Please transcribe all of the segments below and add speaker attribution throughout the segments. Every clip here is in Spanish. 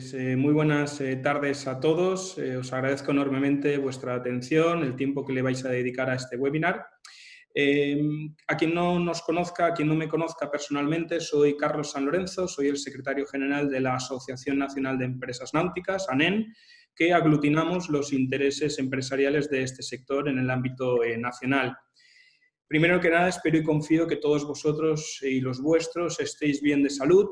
Speaker 1: Pues muy buenas tardes a todos. Os agradezco enormemente vuestra atención, el tiempo que le vais a dedicar a este webinar. A quien no nos conozca, a quien no me conozca personalmente, soy Carlos San Lorenzo, soy el secretario general de la Asociación Nacional de Empresas Náuticas, ANEN, que aglutinamos los intereses empresariales de este sector en el ámbito nacional. Primero que nada, espero y confío que todos vosotros y los vuestros estéis bien de salud.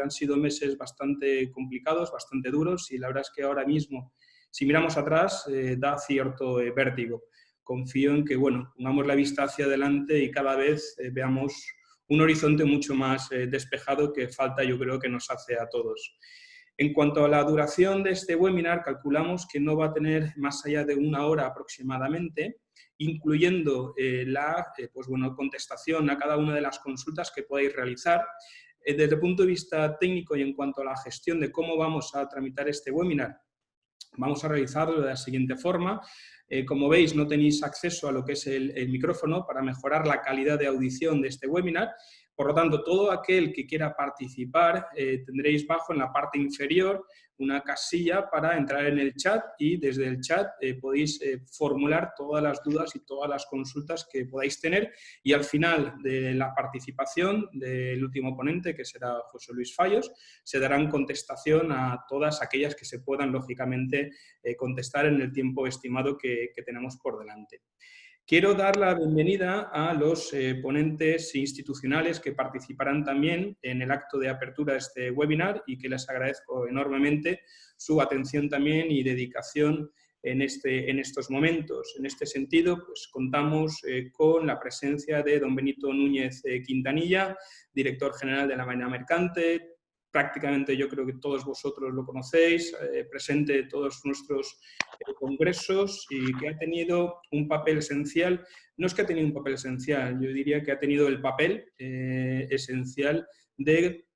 Speaker 1: Han sido meses bastante complicados, bastante duros, y la verdad es que ahora mismo, si miramos atrás, da cierto vértigo. Confío en que, bueno, pongamos la vista hacia adelante y cada vez veamos un horizonte mucho más despejado que falta, yo creo, que nos hace a todos. En cuanto a la duración de este webinar, calculamos que no va a tener más allá de 1 hora aproximadamente, incluyendo la contestación a cada una de las consultas que podáis realizar. Desde el punto de vista técnico y en cuanto a la gestión de cómo vamos a tramitar este webinar, vamos a realizarlo de la siguiente forma. Como veis, no tenéis acceso a lo que es el micrófono para mejorar la calidad de audición de este webinar. Por lo tanto, todo aquel que quiera participar, tendréis bajo en la parte inferior una casilla para entrar en el chat y desde el chat podéis formular todas las dudas y todas las consultas que podáis tener, y al final de la participación del último ponente, que será José Luis Fallos, se darán contestación a todas aquellas que se puedan, lógicamente, contestar en el tiempo estimado que tenemos por delante. Quiero dar la bienvenida a los ponentes institucionales que participarán también en el acto de apertura de este webinar y que les agradezco enormemente su atención también y dedicación en estos momentos. En este sentido, pues contamos con la presencia de don Benito Núñez Quintanilla, director general de la Marina Mercante. Prácticamente yo creo que todos vosotros lo conocéis, presente en todos nuestros congresos y que ha tenido un papel esencial. No es que ha tenido un papel esencial, yo diría que ha tenido el papel esencial de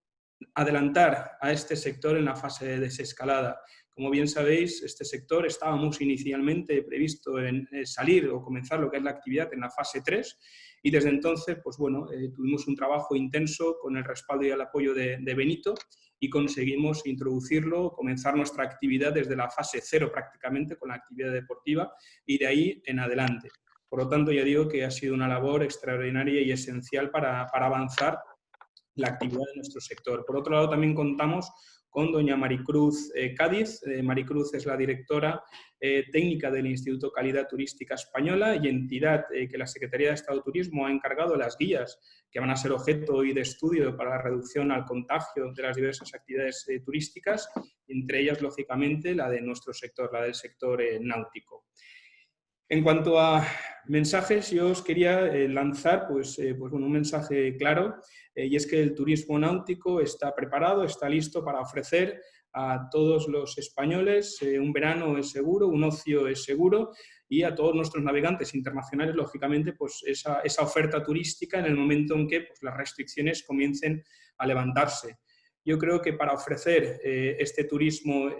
Speaker 1: adelantar a este sector en la fase de desescalada. Como bien sabéis, este sector estábamos inicialmente previsto en salir o comenzar lo que es la actividad en la fase 3, y desde entonces, pues bueno, tuvimos un trabajo intenso con el respaldo y el apoyo de Benito y conseguimos introducirlo, comenzar nuestra actividad desde la fase 0 prácticamente con la actividad deportiva y de ahí en adelante. Por lo tanto, ya digo que ha sido una labor extraordinaria y esencial para avanzar la actividad de nuestro sector. Por otro lado, también contamos con doña Maricruz Cádiz. Maricruz es la directora técnica del Instituto Calidad Turística Española y entidad que la Secretaría de Estado de Turismo ha encargado las guías que van a ser objeto hoy de estudio para la reducción al contagio de las diversas actividades turísticas, entre ellas, lógicamente, la de nuestro sector, la del sector náutico. En cuanto a mensajes, yo os quería lanzar un mensaje claro, y es que el turismo náutico está preparado, está listo para ofrecer a todos los españoles un verano es seguro, un ocio es seguro, y a todos nuestros navegantes internacionales, lógicamente, pues esa oferta turística en el momento en que pues, las restricciones comiencen a levantarse. Yo creo que para ofrecer este turismo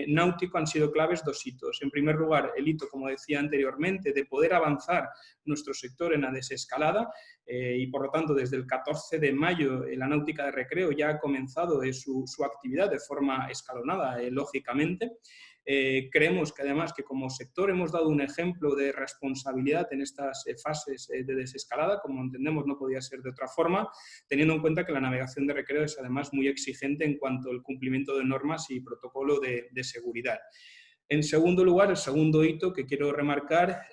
Speaker 1: náutico han sido claves 2 hitos. En primer lugar, el hito, como decía anteriormente, de poder avanzar nuestro sector en la desescalada y, por lo tanto, desde el 14 de mayo la náutica de recreo ya ha comenzado su actividad de forma escalonada, lógicamente. Creemos que además que como sector hemos dado un ejemplo de responsabilidad en estas fases de desescalada, como entendemos no podía ser de otra forma, teniendo en cuenta que la navegación de recreo es además muy exigente en cuanto al cumplimiento de normas y protocolo de seguridad. En segundo lugar, el segundo hito que quiero remarcar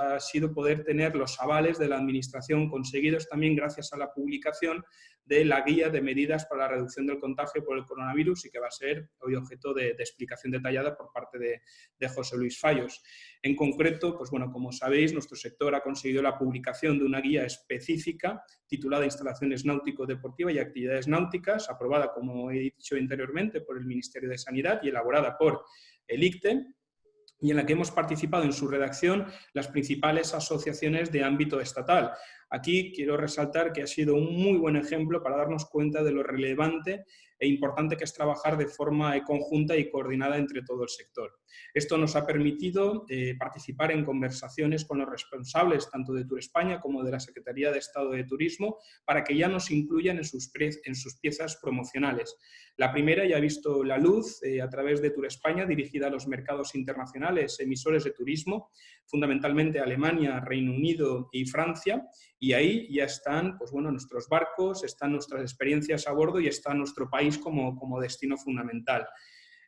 Speaker 1: ha sido poder tener los avales de la Administración conseguidos también gracias a la publicación de la guía de medidas para la reducción del contagio por el coronavirus y que va a ser hoy objeto de explicación detallada por parte de José Luis Fallos. En concreto, pues bueno, como sabéis, nuestro sector ha conseguido la publicación de una guía específica titulada Instalaciones náutico-deportivas y actividades náuticas, aprobada, como he dicho anteriormente, por el Ministerio de Sanidad y elaborada por el ICTE, y en la que hemos participado en su redacción las principales asociaciones de ámbito estatal. Aquí quiero resaltar que ha sido un muy buen ejemplo para darnos cuenta de lo relevante importante que es trabajar de forma conjunta y coordinada entre todo el sector. Esto nos ha permitido participar en conversaciones con los responsables tanto de Tour España como de la Secretaría de Estado de Turismo para que ya nos incluyan en sus piezas promocionales. La primera ya ha visto la luz a través de Tour España, dirigida a los mercados internacionales emisores de turismo, fundamentalmente Alemania, Reino Unido y Francia, y ahí ya están pues bueno, nuestros barcos, están nuestras experiencias a bordo y está nuestro país como destino fundamental.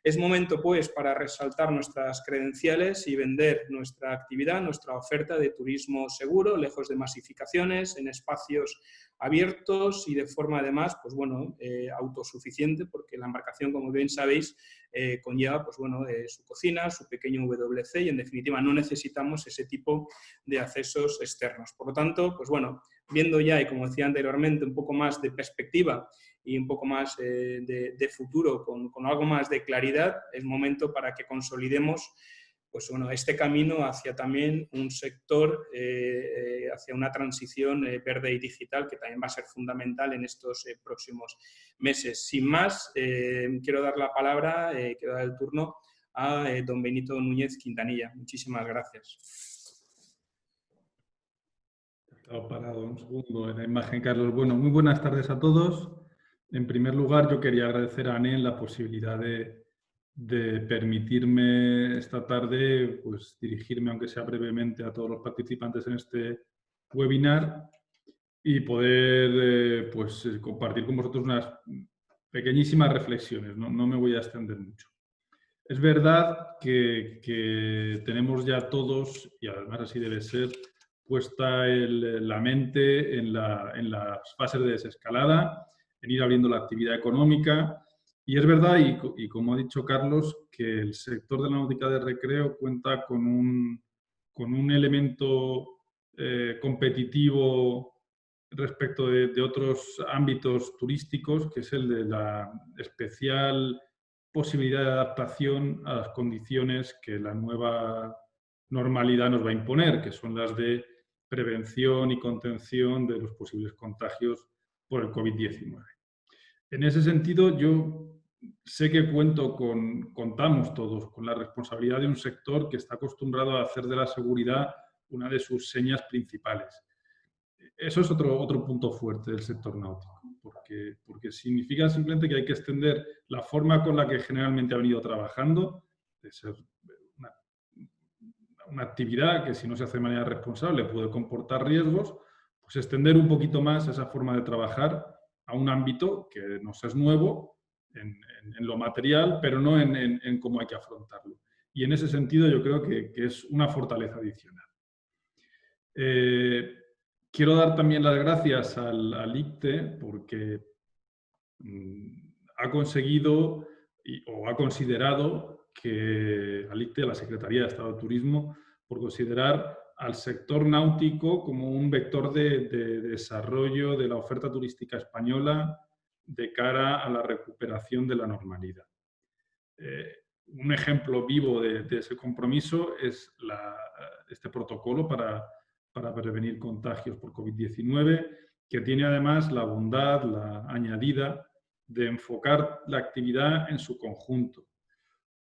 Speaker 1: Es momento, pues, para resaltar nuestras credenciales y vender nuestra actividad, nuestra oferta de turismo seguro, lejos de masificaciones, en espacios abiertos y de forma, además, pues bueno, autosuficiente, porque la embarcación, como bien sabéis, conlleva, pues bueno, su cocina, su pequeño WC y, en definitiva, no necesitamos ese tipo de accesos externos. Por lo tanto, pues bueno, viendo ya, y como decía anteriormente, un poco más de perspectiva y un poco más de futuro, con algo más de claridad, es momento para que consolidemos pues, bueno, este camino hacia también un sector, hacia una transición verde y digital, que también va a ser fundamental en estos próximos meses. Sin más, quiero dar la palabra, quiero dar el turno a don Benito Núñez Quintanilla. Muchísimas gracias.
Speaker 2: Estaba parado un segundo en la imagen, Carlos. Bueno, muy buenas tardes a todos. En primer lugar, yo quería agradecer a ANEL la posibilidad de permitirme esta tarde pues, dirigirme, aunque sea brevemente, a todos los participantes en este webinar y poder pues, compartir con vosotros unas pequeñísimas reflexiones. No me voy a extender mucho. Es verdad que tenemos ya todos, y además así debe ser, puesta la mente en las fases de desescalada, en ir abriendo la actividad económica. Y es verdad, y como ha dicho Carlos, que el sector de la náutica de recreo cuenta con un elemento competitivo respecto de otros ámbitos turísticos, que es el de la especial posibilidad de adaptación a las condiciones que la nueva normalidad nos va a imponer, que son las de prevención y contención de los posibles contagios por el COVID-19. En ese sentido, yo sé que contamos todos con la responsabilidad de un sector que está acostumbrado a hacer de la seguridad una de sus señas principales. Eso es otro punto fuerte del sector náutico, porque significa simplemente que hay que extender la forma con la que generalmente ha venido trabajando, de ser una actividad que si no se hace de manera responsable puede comportar riesgos, pues extender un poquito más esa forma de trabajar a un ámbito que nos es nuevo en lo material, pero no en cómo hay que afrontarlo. Y en ese sentido yo creo que es una fortaleza adicional. Quiero dar también las gracias al ICTE porque ha conseguido o ha considerado que al ICTE, la Secretaría de Estado de Turismo, por considerar al sector náutico como un vector de desarrollo de la oferta turística española de cara a la recuperación de la normalidad. Un ejemplo vivo de ese compromiso es este protocolo para prevenir contagios por COVID-19, que tiene además la bondad, la añadida, de enfocar la actividad en su conjunto.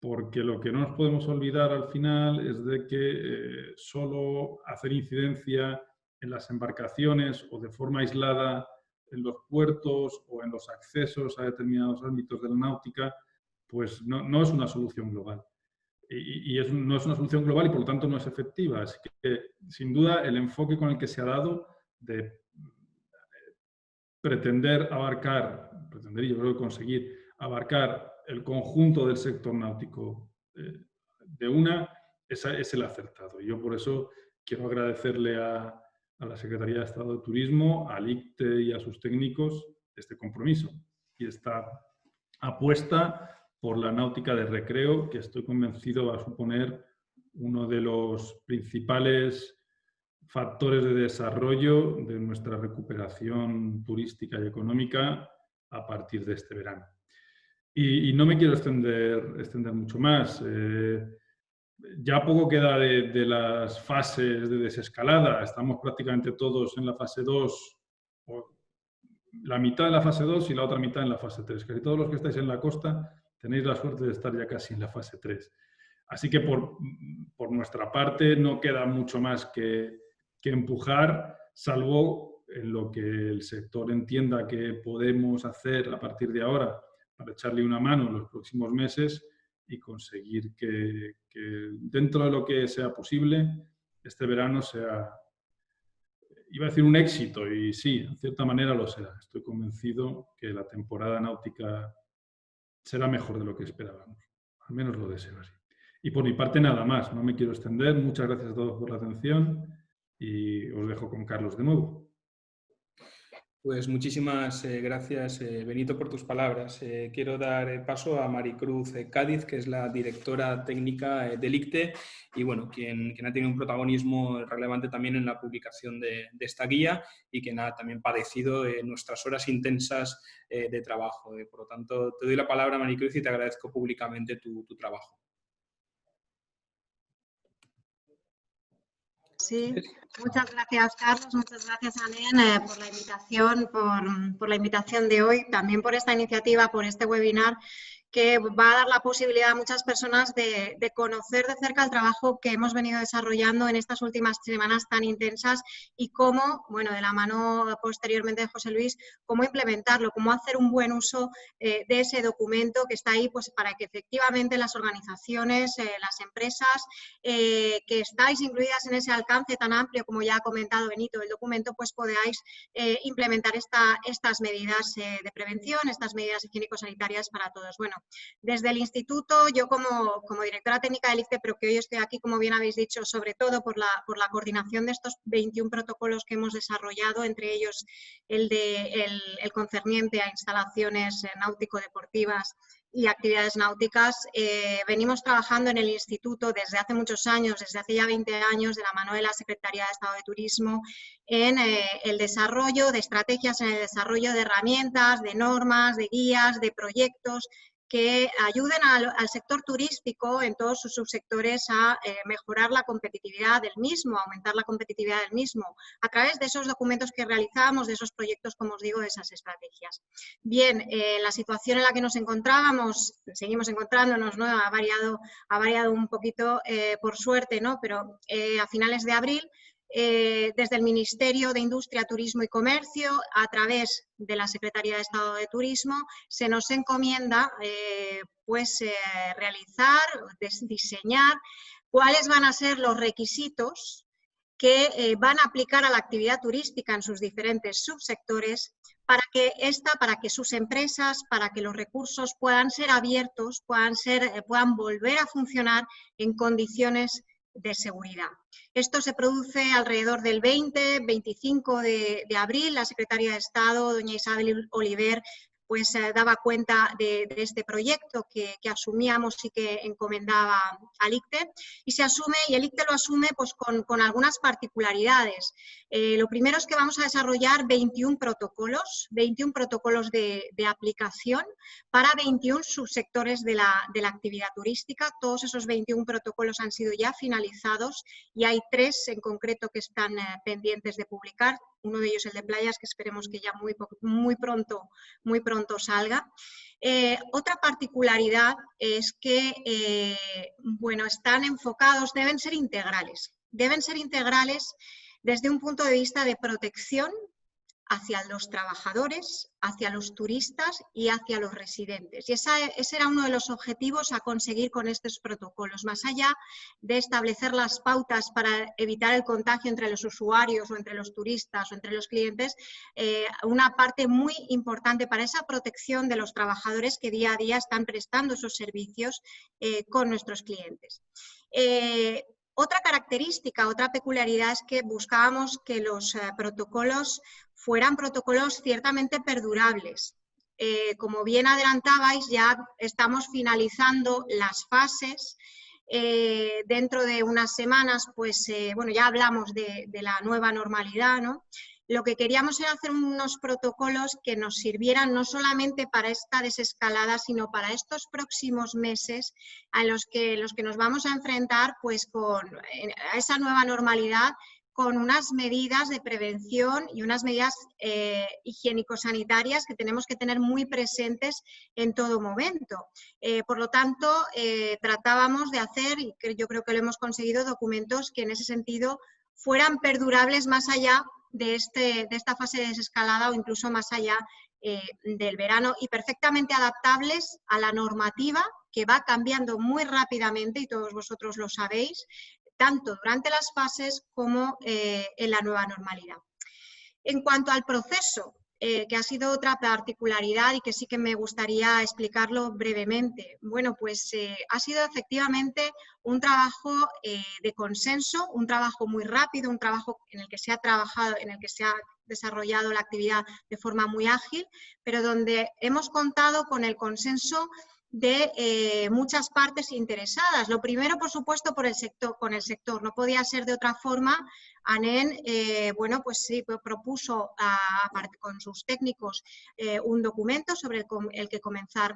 Speaker 2: Porque lo que no nos podemos olvidar al final es de que solo hacer incidencia en las embarcaciones o de forma aislada en los puertos o en los accesos a determinados ámbitos de la náutica, pues no es una solución global. No es una solución global y por lo tanto no es efectiva. Así que, sin duda, el enfoque con el que se ha dado de pretender y yo creo que conseguir abarcar el conjunto del sector náutico es el acertado. Y yo por eso quiero agradecerle a la Secretaría de Estado de Turismo, al ICTE y a sus técnicos este compromiso y esta apuesta por la náutica de recreo, que estoy convencido va a suponer uno de los principales factores de desarrollo de nuestra recuperación turística y económica a partir de este verano. Y no me quiero extender mucho más. Ya poco queda de las fases de desescalada. Estamos prácticamente todos en la fase 2, la mitad en la fase 2 y la otra mitad en la fase 3. Casi todos los que estáis en la costa tenéis la suerte de estar ya casi en la fase 3. Así que por nuestra parte no queda mucho más que empujar, salvo en lo que el sector entienda que podemos hacer a partir de ahora para echarle una mano en los próximos meses y conseguir que dentro de lo que sea posible, este verano sea, iba a decir un éxito, y sí, en cierta manera lo será. Estoy convencido que la temporada náutica será mejor de lo que esperábamos. Al menos lo deseo así. Y por mi parte nada más, no me quiero extender. Muchas gracias a todos por la atención y os dejo con Carlos de nuevo.
Speaker 1: Pues muchísimas gracias, Benito, por tus palabras. Quiero dar paso a Maricruz Cádiz, que es la directora técnica del ICTE y bueno, quien ha tenido un protagonismo relevante también en la publicación de esta guía y quien ha también padecido nuestras horas intensas de trabajo. Por lo tanto, te doy la palabra, Maricruz, y te agradezco públicamente tu trabajo.
Speaker 3: Sí, muchas gracias, Carlos, muchas gracias, Anén, por la invitación, por la invitación de hoy, también por esta iniciativa, por este webinar, que va a dar la posibilidad a muchas personas de conocer de cerca el trabajo que hemos venido desarrollando en estas últimas semanas tan intensas y cómo, bueno, de la mano posteriormente de José Luis, cómo implementarlo, cómo hacer un buen uso de ese documento que está ahí, pues para que efectivamente las organizaciones, las empresas que estáis incluidas en ese alcance tan amplio, como ya ha comentado Benito, el documento, pues podáis implementar estas medidas de prevención, estas medidas higiénico-sanitarias para todos. Bueno, desde el instituto, yo como directora técnica del ICTE, pero que hoy estoy aquí, como bien habéis dicho, sobre todo por la coordinación de estos 21 protocolos que hemos desarrollado, entre ellos el concerniente a instalaciones náutico-deportivas y actividades náuticas, venimos trabajando en el instituto desde hace muchos años, desde hace ya 20 años, de la mano de la Secretaría de Estado de Turismo, en el desarrollo de estrategias, en el desarrollo de herramientas, de normas, de guías, de proyectos que ayuden al sector turístico en todos sus subsectores a mejorar la competitividad del mismo, a aumentar la competitividad del mismo, a través de esos documentos que realizamos, de esos proyectos, como os digo, de esas estrategias. Bien, la situación en la que nos encontrábamos, seguimos encontrándonos, ¿no? Ha variado un poquito, por suerte, ¿no? Pero a finales de abril, desde el Ministerio de Industria, Turismo y Comercio, a través de la Secretaría de Estado de Turismo, se nos encomienda realizar, diseñar cuáles van a ser los requisitos que van a aplicar a la actividad turística en sus diferentes subsectores para que sus empresas, para que los recursos puedan ser abiertos, puedan volver a funcionar en condiciones de seguridad. Esto se produce alrededor del 20-25 de abril. La Secretaria de Estado, doña Isabel Oliver, pues daba cuenta de este proyecto que asumíamos y que encomendaba al ICTE, y el ICTE lo asume pues con algunas particularidades. Lo primero es que vamos a desarrollar 21 protocolos de aplicación para 21 subsectores de la actividad turística. Todos esos 21 protocolos han sido ya finalizados y hay 3 en concreto que están pendientes de publicar. Uno de ellos el de playas, que esperemos que ya muy pronto salga. Otra particularidad es que están enfocados, deben ser integrales desde un punto de vista de protección hacia los trabajadores, hacia los turistas y hacia los residentes. Y ese era uno de los objetivos a conseguir con estos protocolos, más allá de establecer las pautas para evitar el contagio entre los usuarios o entre los turistas o entre los clientes, una parte muy importante para esa protección de los trabajadores que día a día están prestando esos servicios con nuestros clientes. Otra característica, otra peculiaridad es que buscábamos que los protocolos fueran protocolos ciertamente perdurables. Como bien adelantabais, ya estamos finalizando las fases. Dentro de unas semanas, ya hablamos de la nueva normalidad, ¿no? Lo que queríamos era hacer unos protocolos que nos sirvieran no solamente para esta desescalada, sino para estos próximos meses a los que nos vamos a enfrentar a esa nueva normalidad con unas medidas de prevención y unas medidas higiénico-sanitarias que tenemos que tener muy presentes en todo momento. Por lo tanto, tratábamos de hacer, y yo creo que lo hemos conseguido, documentos que en ese sentido fueran perdurables más allá de esta fase de desescalada o incluso más allá del verano, y perfectamente adaptables a la normativa que va cambiando muy rápidamente, y todos vosotros lo sabéis, tanto durante las fases como en la nueva normalidad. En cuanto al proceso, que ha sido otra particularidad y que sí que me gustaría explicarlo brevemente. Bueno, pues ha sido efectivamente un trabajo de consenso, un trabajo muy rápido, un trabajo en el que se ha trabajado, en el que se ha desarrollado la actividad de forma muy ágil, pero donde hemos contado con el consenso de muchas partes interesadas. Lo primero, por supuesto, con el sector. No podía ser de otra forma. ANEN, bueno, pues sí, propuso con sus técnicos un documento sobre el que comenzar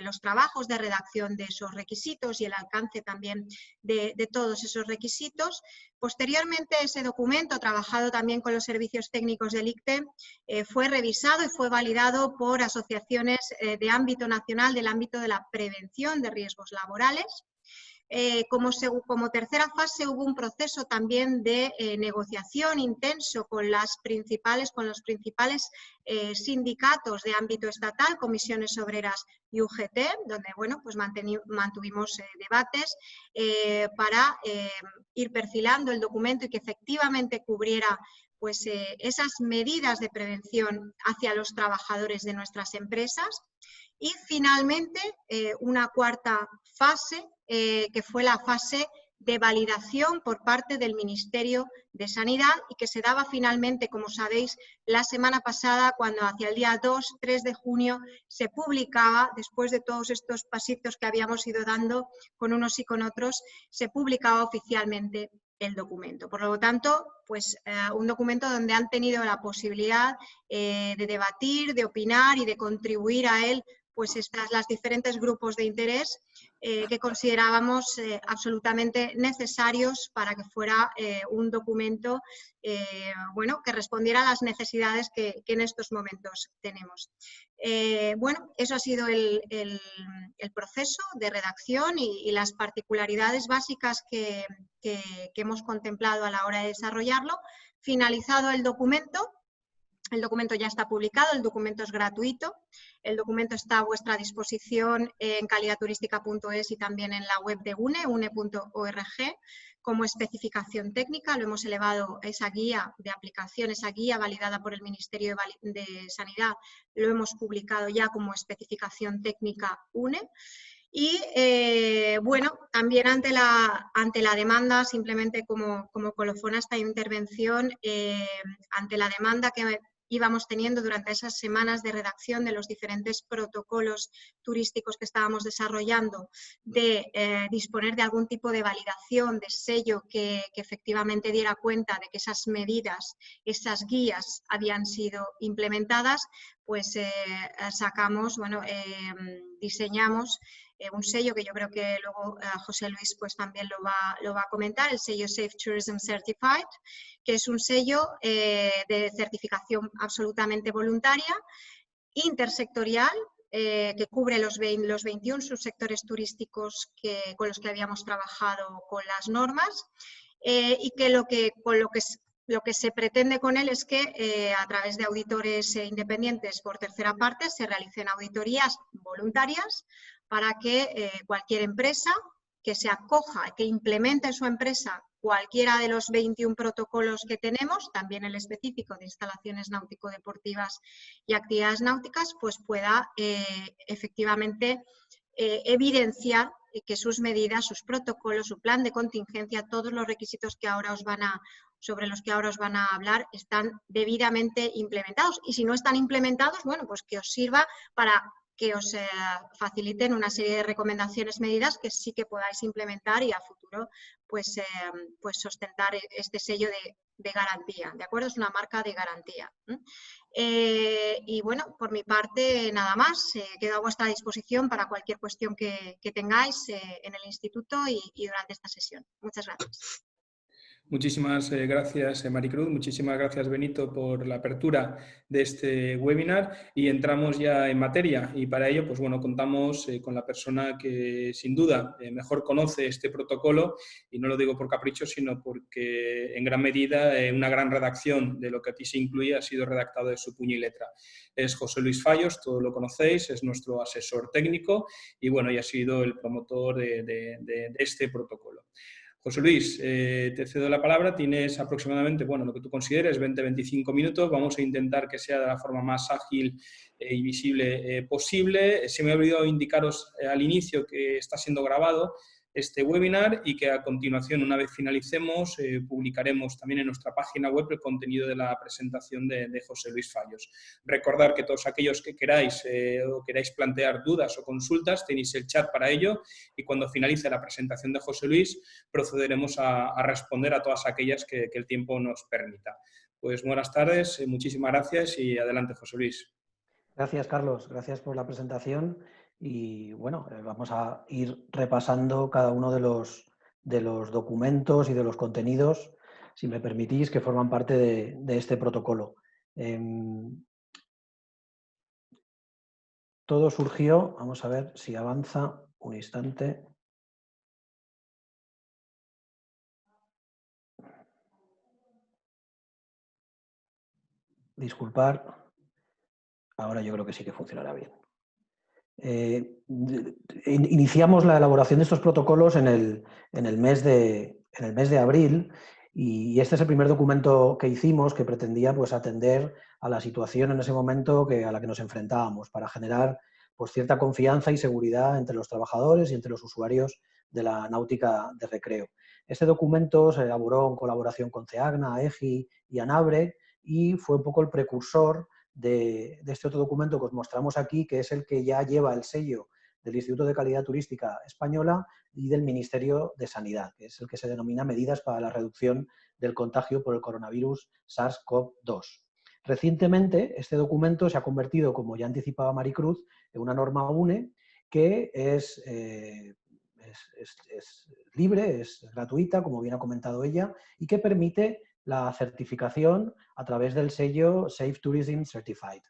Speaker 3: los trabajos de redacción de esos requisitos y el alcance también de todos esos requisitos. Posteriormente, ese documento, trabajado también con los servicios técnicos del ICTE, fue revisado y fue validado por asociaciones de ámbito nacional del ámbito de la prevención de riesgos laborales. Como tercera fase hubo un proceso también de negociación intenso con los principales sindicatos de ámbito estatal, comisiones obreras y UGT, donde bueno, pues mantuvimos debates para ir perfilando el documento y que efectivamente cubriera pues, esas medidas de prevención hacia los trabajadores de nuestras empresas. Y finalmente una cuarta fase, que fue la fase de validación por parte del Ministerio de Sanidad y que se daba finalmente, como sabéis, la semana pasada, cuando hacia el día 2-3 de junio se publicaba, después de todos estos pasitos que habíamos ido dando con unos y con otros, se publicaba oficialmente el documento. Por lo tanto, pues un documento donde han tenido la posibilidad de debatir, de opinar y de contribuir a él pues los diferentes grupos de interés que considerábamos absolutamente necesarios para que fuera un documento bueno, que respondiera a las necesidades que en estos momentos tenemos. Bueno, eso ha sido el proceso de redacción y las particularidades básicas que hemos contemplado a la hora de desarrollarlo. Finalizado el documento ya está publicado, el documento es gratuito, el documento está a vuestra disposición en calidadturística.es y también en la web de UNE, une.org, como especificación técnica. Lo hemos elevado, esa guía de aplicación, esa guía validada por el Ministerio de Sanidad, lo hemos publicado ya como especificación técnica UNE. Y bueno, también ante la demanda, simplemente como colofón a esta intervención, ante la demanda que íbamos teniendo durante esas semanas de redacción de los diferentes protocolos turísticos que estábamos desarrollando, de disponer de algún tipo de validación, de sello que efectivamente diera cuenta de que esas medidas, esas guías habían sido implementadas, pues sacamos, bueno, diseñamos un sello que yo creo que luego José Luis pues también lo va a comentar, el sello Safe Tourism Certified, que es un sello de certificación absolutamente voluntaria, intersectorial, que cubre los 21 subsectores turísticos con los que habíamos trabajado con las normas, y que lo que se pretende con él es que a través de auditores independientes por tercera parte se realicen auditorías voluntarias para que cualquier empresa que se acoja, que implemente en su empresa cualquiera de los 21 protocolos que tenemos, también el específico de instalaciones náutico-deportivas y actividades náuticas, pues pueda efectivamente evidenciar que sus medidas, sus protocolos, su plan de contingencia, todos los requisitos que ahora sobre los que ahora os van a hablar, están debidamente implementados. Y si no están implementados, bueno, pues que os sirva para que os faciliten una serie de recomendaciones, medidas que sí que podáis implementar y a futuro pues sustentar este sello de garantía, ¿de acuerdo? Es una marca de garantía. Y bueno, por mi parte nada más, quedo a vuestra disposición para cualquier cuestión que tengáis en el instituto y durante esta sesión. Muchas gracias.
Speaker 1: Muchísimas gracias, Maricruz. Muchísimas gracias, Benito, por la apertura de este webinar y entramos ya en materia. Y para ello, pues bueno, contamos con la persona que sin duda mejor conoce este protocolo, y no lo digo por capricho, sino porque en gran medida una gran redacción de lo que aquí se incluye ha sido redactado de su puño y letra. Es José Luis Fallos, todos lo conocéis, es nuestro asesor técnico y bueno, y ha sido el promotor de este protocolo. José Luis, te cedo la palabra, tienes aproximadamente, bueno, lo que tú consideres, 20-25 minutos, vamos a intentar que sea de la forma más ágil y visible posible. Se me ha olvidado indicaros al inicio que está siendo grabado este webinar y que a continuación, una vez finalicemos, publicaremos también en nuestra página web el contenido de la presentación de José Luis Fallos. Recordar que todos aquellos que queráis o queráis plantear dudas o consultas, tenéis el chat para ello y cuando finalice la presentación de José Luis, procederemos a responder a todas aquellas que el tiempo nos permita. Pues buenas tardes, muchísimas gracias y adelante, José Luis.
Speaker 4: Gracias, Carlos. Gracias por la presentación y bueno, vamos a ir repasando cada uno de los documentos y de los contenidos, si me permitís, que forman parte de este protocolo. Todo surgió, vamos a ver si avanza un instante. Disculpar. Ahora yo creo que sí que funcionará bien. Iniciamos la elaboración de estos protocolos en el mes de abril y este es el primer documento que hicimos que pretendía pues, atender a la situación en ese momento a la que nos enfrentábamos para generar pues, cierta confianza y seguridad entre los trabajadores y entre los usuarios de la náutica de recreo. Este documento se elaboró en colaboración con CEAGNA, EGI y ANABRE y fue un poco el precursor de este otro documento que os mostramos aquí, que es el que ya lleva el sello del Instituto de Calidad Turística Española y del Ministerio de Sanidad, que es el que se denomina Medidas para la Reducción del Contagio por el Coronavirus SARS-CoV-2. Recientemente, este documento se ha convertido, como ya anticipaba Maricruz, en una norma UNE que es libre, es gratuita, como bien ha comentado ella, y que permite la certificación a través del sello Safe Tourism Certified.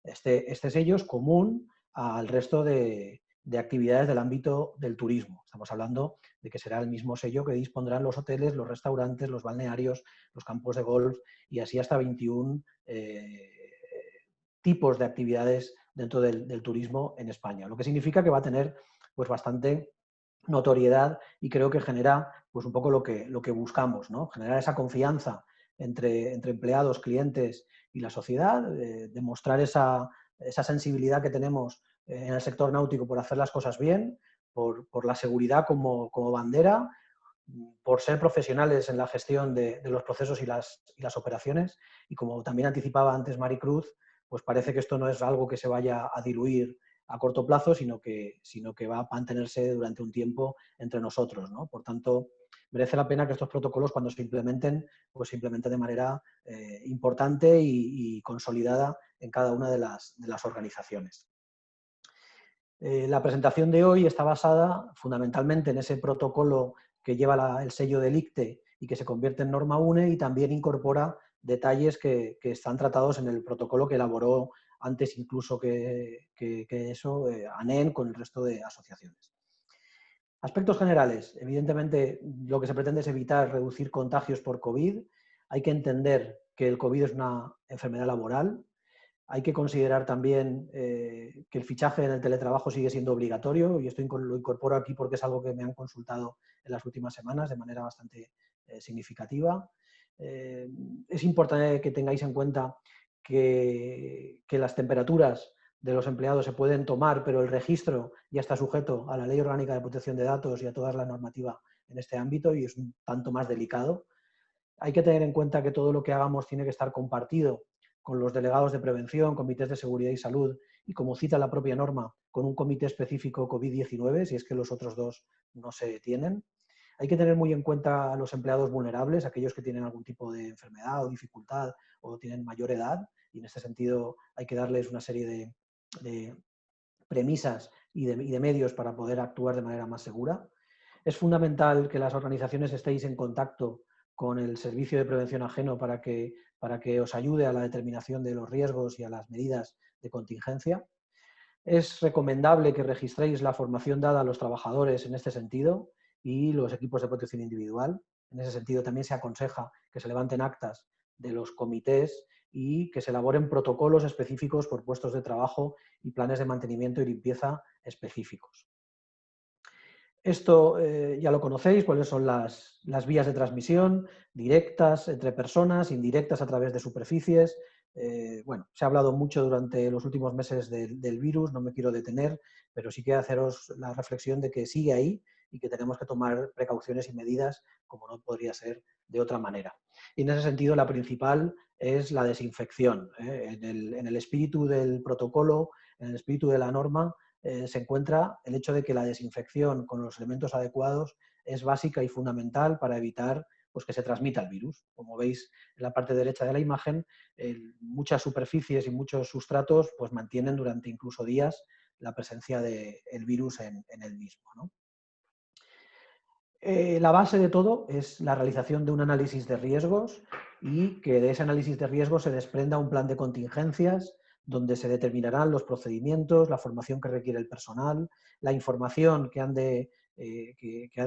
Speaker 4: Este sello es común al resto de actividades del ámbito del turismo. Estamos hablando de que será el mismo sello que dispondrán los hoteles, los restaurantes, los balnearios, los campos de golf y así hasta 21 tipos de actividades dentro del turismo en España. Lo que significa que va a tener pues, bastante notoriedad y creo que genera pues, un poco lo que buscamos, ¿no? Generar esa confianza entre empleados, clientes y la sociedad, demostrar esa sensibilidad que tenemos en el sector náutico por hacer las cosas bien, por la seguridad como bandera, por ser profesionales en la gestión de los procesos y las operaciones y como también anticipaba antes Maricruz, pues parece que esto no es algo que se vaya a diluir a corto plazo, sino que va a mantenerse durante un tiempo entre nosotros, ¿no? Por tanto, merece la pena que estos protocolos, cuando se implementen, pues se implementen de manera importante y consolidada en cada una de las organizaciones. La presentación de hoy está basada fundamentalmente en ese protocolo que lleva el sello del ICTE y que se convierte en norma UNE y también incorpora detalles que están tratados en el protocolo que elaboró antes incluso que eso, ANEN con el resto de asociaciones. Aspectos generales. Evidentemente, lo que se pretende es evitar reducir contagios por COVID. Hay que entender que el COVID es una enfermedad laboral. Hay que considerar también que el fichaje en el teletrabajo sigue siendo obligatorio y esto lo incorporo aquí porque es algo que me han consultado en las últimas semanas de manera bastante significativa. Es importante que tengáis en cuenta que las temperaturas de los empleados se pueden tomar, pero el registro ya está sujeto a la Ley Orgánica de Protección de Datos y a toda la normativa en este ámbito y es un tanto más delicado. Hay que tener en cuenta que todo lo que hagamos tiene que estar compartido con los delegados de prevención, comités de seguridad y salud y, como cita la propia norma, con un comité específico COVID-19, si es que los otros dos no se tienen. Hay que tener muy en cuenta a los empleados vulnerables, aquellos que tienen algún tipo de enfermedad o dificultad o tienen mayor edad, y en este sentido hay que darles una serie de premisas y de medios para poder actuar de manera más segura. Es fundamental que las organizaciones estéis en contacto con el Servicio de Prevención Ajeno para que os ayude a la determinación de los riesgos y a las medidas de contingencia. Es recomendable que registréis la formación dada a los trabajadores en este sentido y los equipos de protección individual. En ese sentido también se aconseja que se levanten actas de los comités y que se elaboren protocolos específicos por puestos de trabajo y planes de mantenimiento y limpieza específicos. Esto ya lo conocéis, cuáles son las vías de transmisión, directas entre personas, indirectas a través de superficies. Bueno, se ha hablado mucho durante los últimos meses del virus, no me quiero detener, pero sí quiero haceros la reflexión de que sigue ahí y que tenemos que tomar precauciones y medidas como no podría ser de otra manera. Y en ese sentido la principal es la desinfección. En el espíritu del protocolo, en el espíritu de la norma, se encuentra el hecho de que la desinfección con los elementos adecuados es básica y fundamental para evitar pues, que se transmita el virus. Como veis en la parte derecha de la imagen, muchas superficies y muchos sustratos pues, mantienen durante incluso días la presencia del virus en el mismo, ¿no? La base de todo es la realización de un análisis de riesgos y que de ese análisis de riesgos se desprenda un plan de contingencias donde se determinarán los procedimientos, la formación que requiere el personal, la información que ha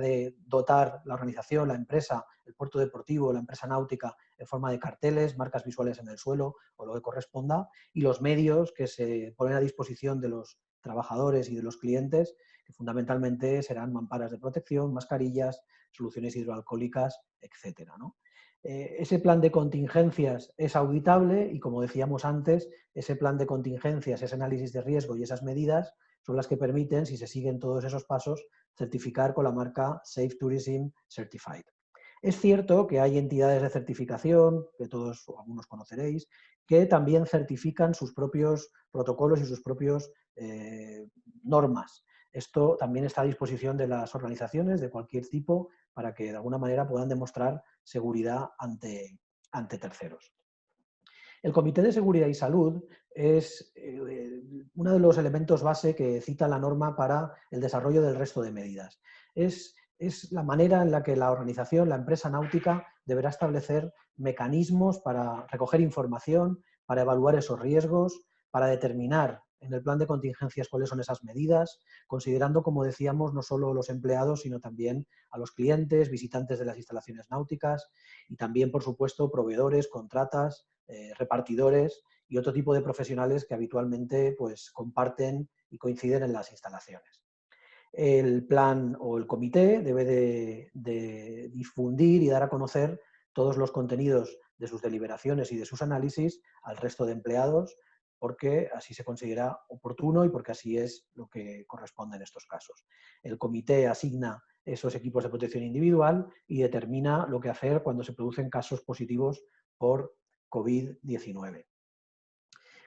Speaker 4: de dotar la organización, la empresa, el puerto deportivo, la empresa náutica en forma de carteles, marcas visuales en el suelo o lo que corresponda, y los medios que se ponen a disposición de los trabajadores y de los clientes, que fundamentalmente serán mamparas de protección, mascarillas, soluciones hidroalcohólicas, etcétera, ¿no? Ese plan de contingencias es auditable y, como decíamos antes, ese plan de contingencias, ese análisis de riesgo y esas medidas son las que permiten, si se siguen todos esos pasos, certificar con la marca Safe Tourism Certified. Es cierto que hay entidades de certificación, que todos o algunos conoceréis, que también certifican sus propios protocolos y sus propios normas. Esto también está a disposición de las organizaciones de cualquier tipo para que de alguna manera puedan demostrar seguridad ante terceros. El Comité de Seguridad y Salud es uno de los elementos base que cita la norma para el desarrollo del resto de medidas. Es la manera en la que la organización, la empresa náutica, deberá establecer mecanismos para recoger información, para evaluar esos riesgos, para determinar en el plan de contingencias cuáles son esas medidas, considerando, como decíamos, no solo los empleados, sino también a los clientes, visitantes de las instalaciones náuticas y también, por supuesto, proveedores, contratas, repartidores y otro tipo de profesionales que habitualmente pues, comparten y coinciden en las instalaciones. El plan o el comité debe de difundir y dar a conocer todos los contenidos de sus deliberaciones y de sus análisis al resto de empleados, porque así se considera oportuno y porque así es lo que corresponde en estos casos. El comité asigna esos equipos de protección individual y determina lo que hacer cuando se producen casos positivos por COVID-19.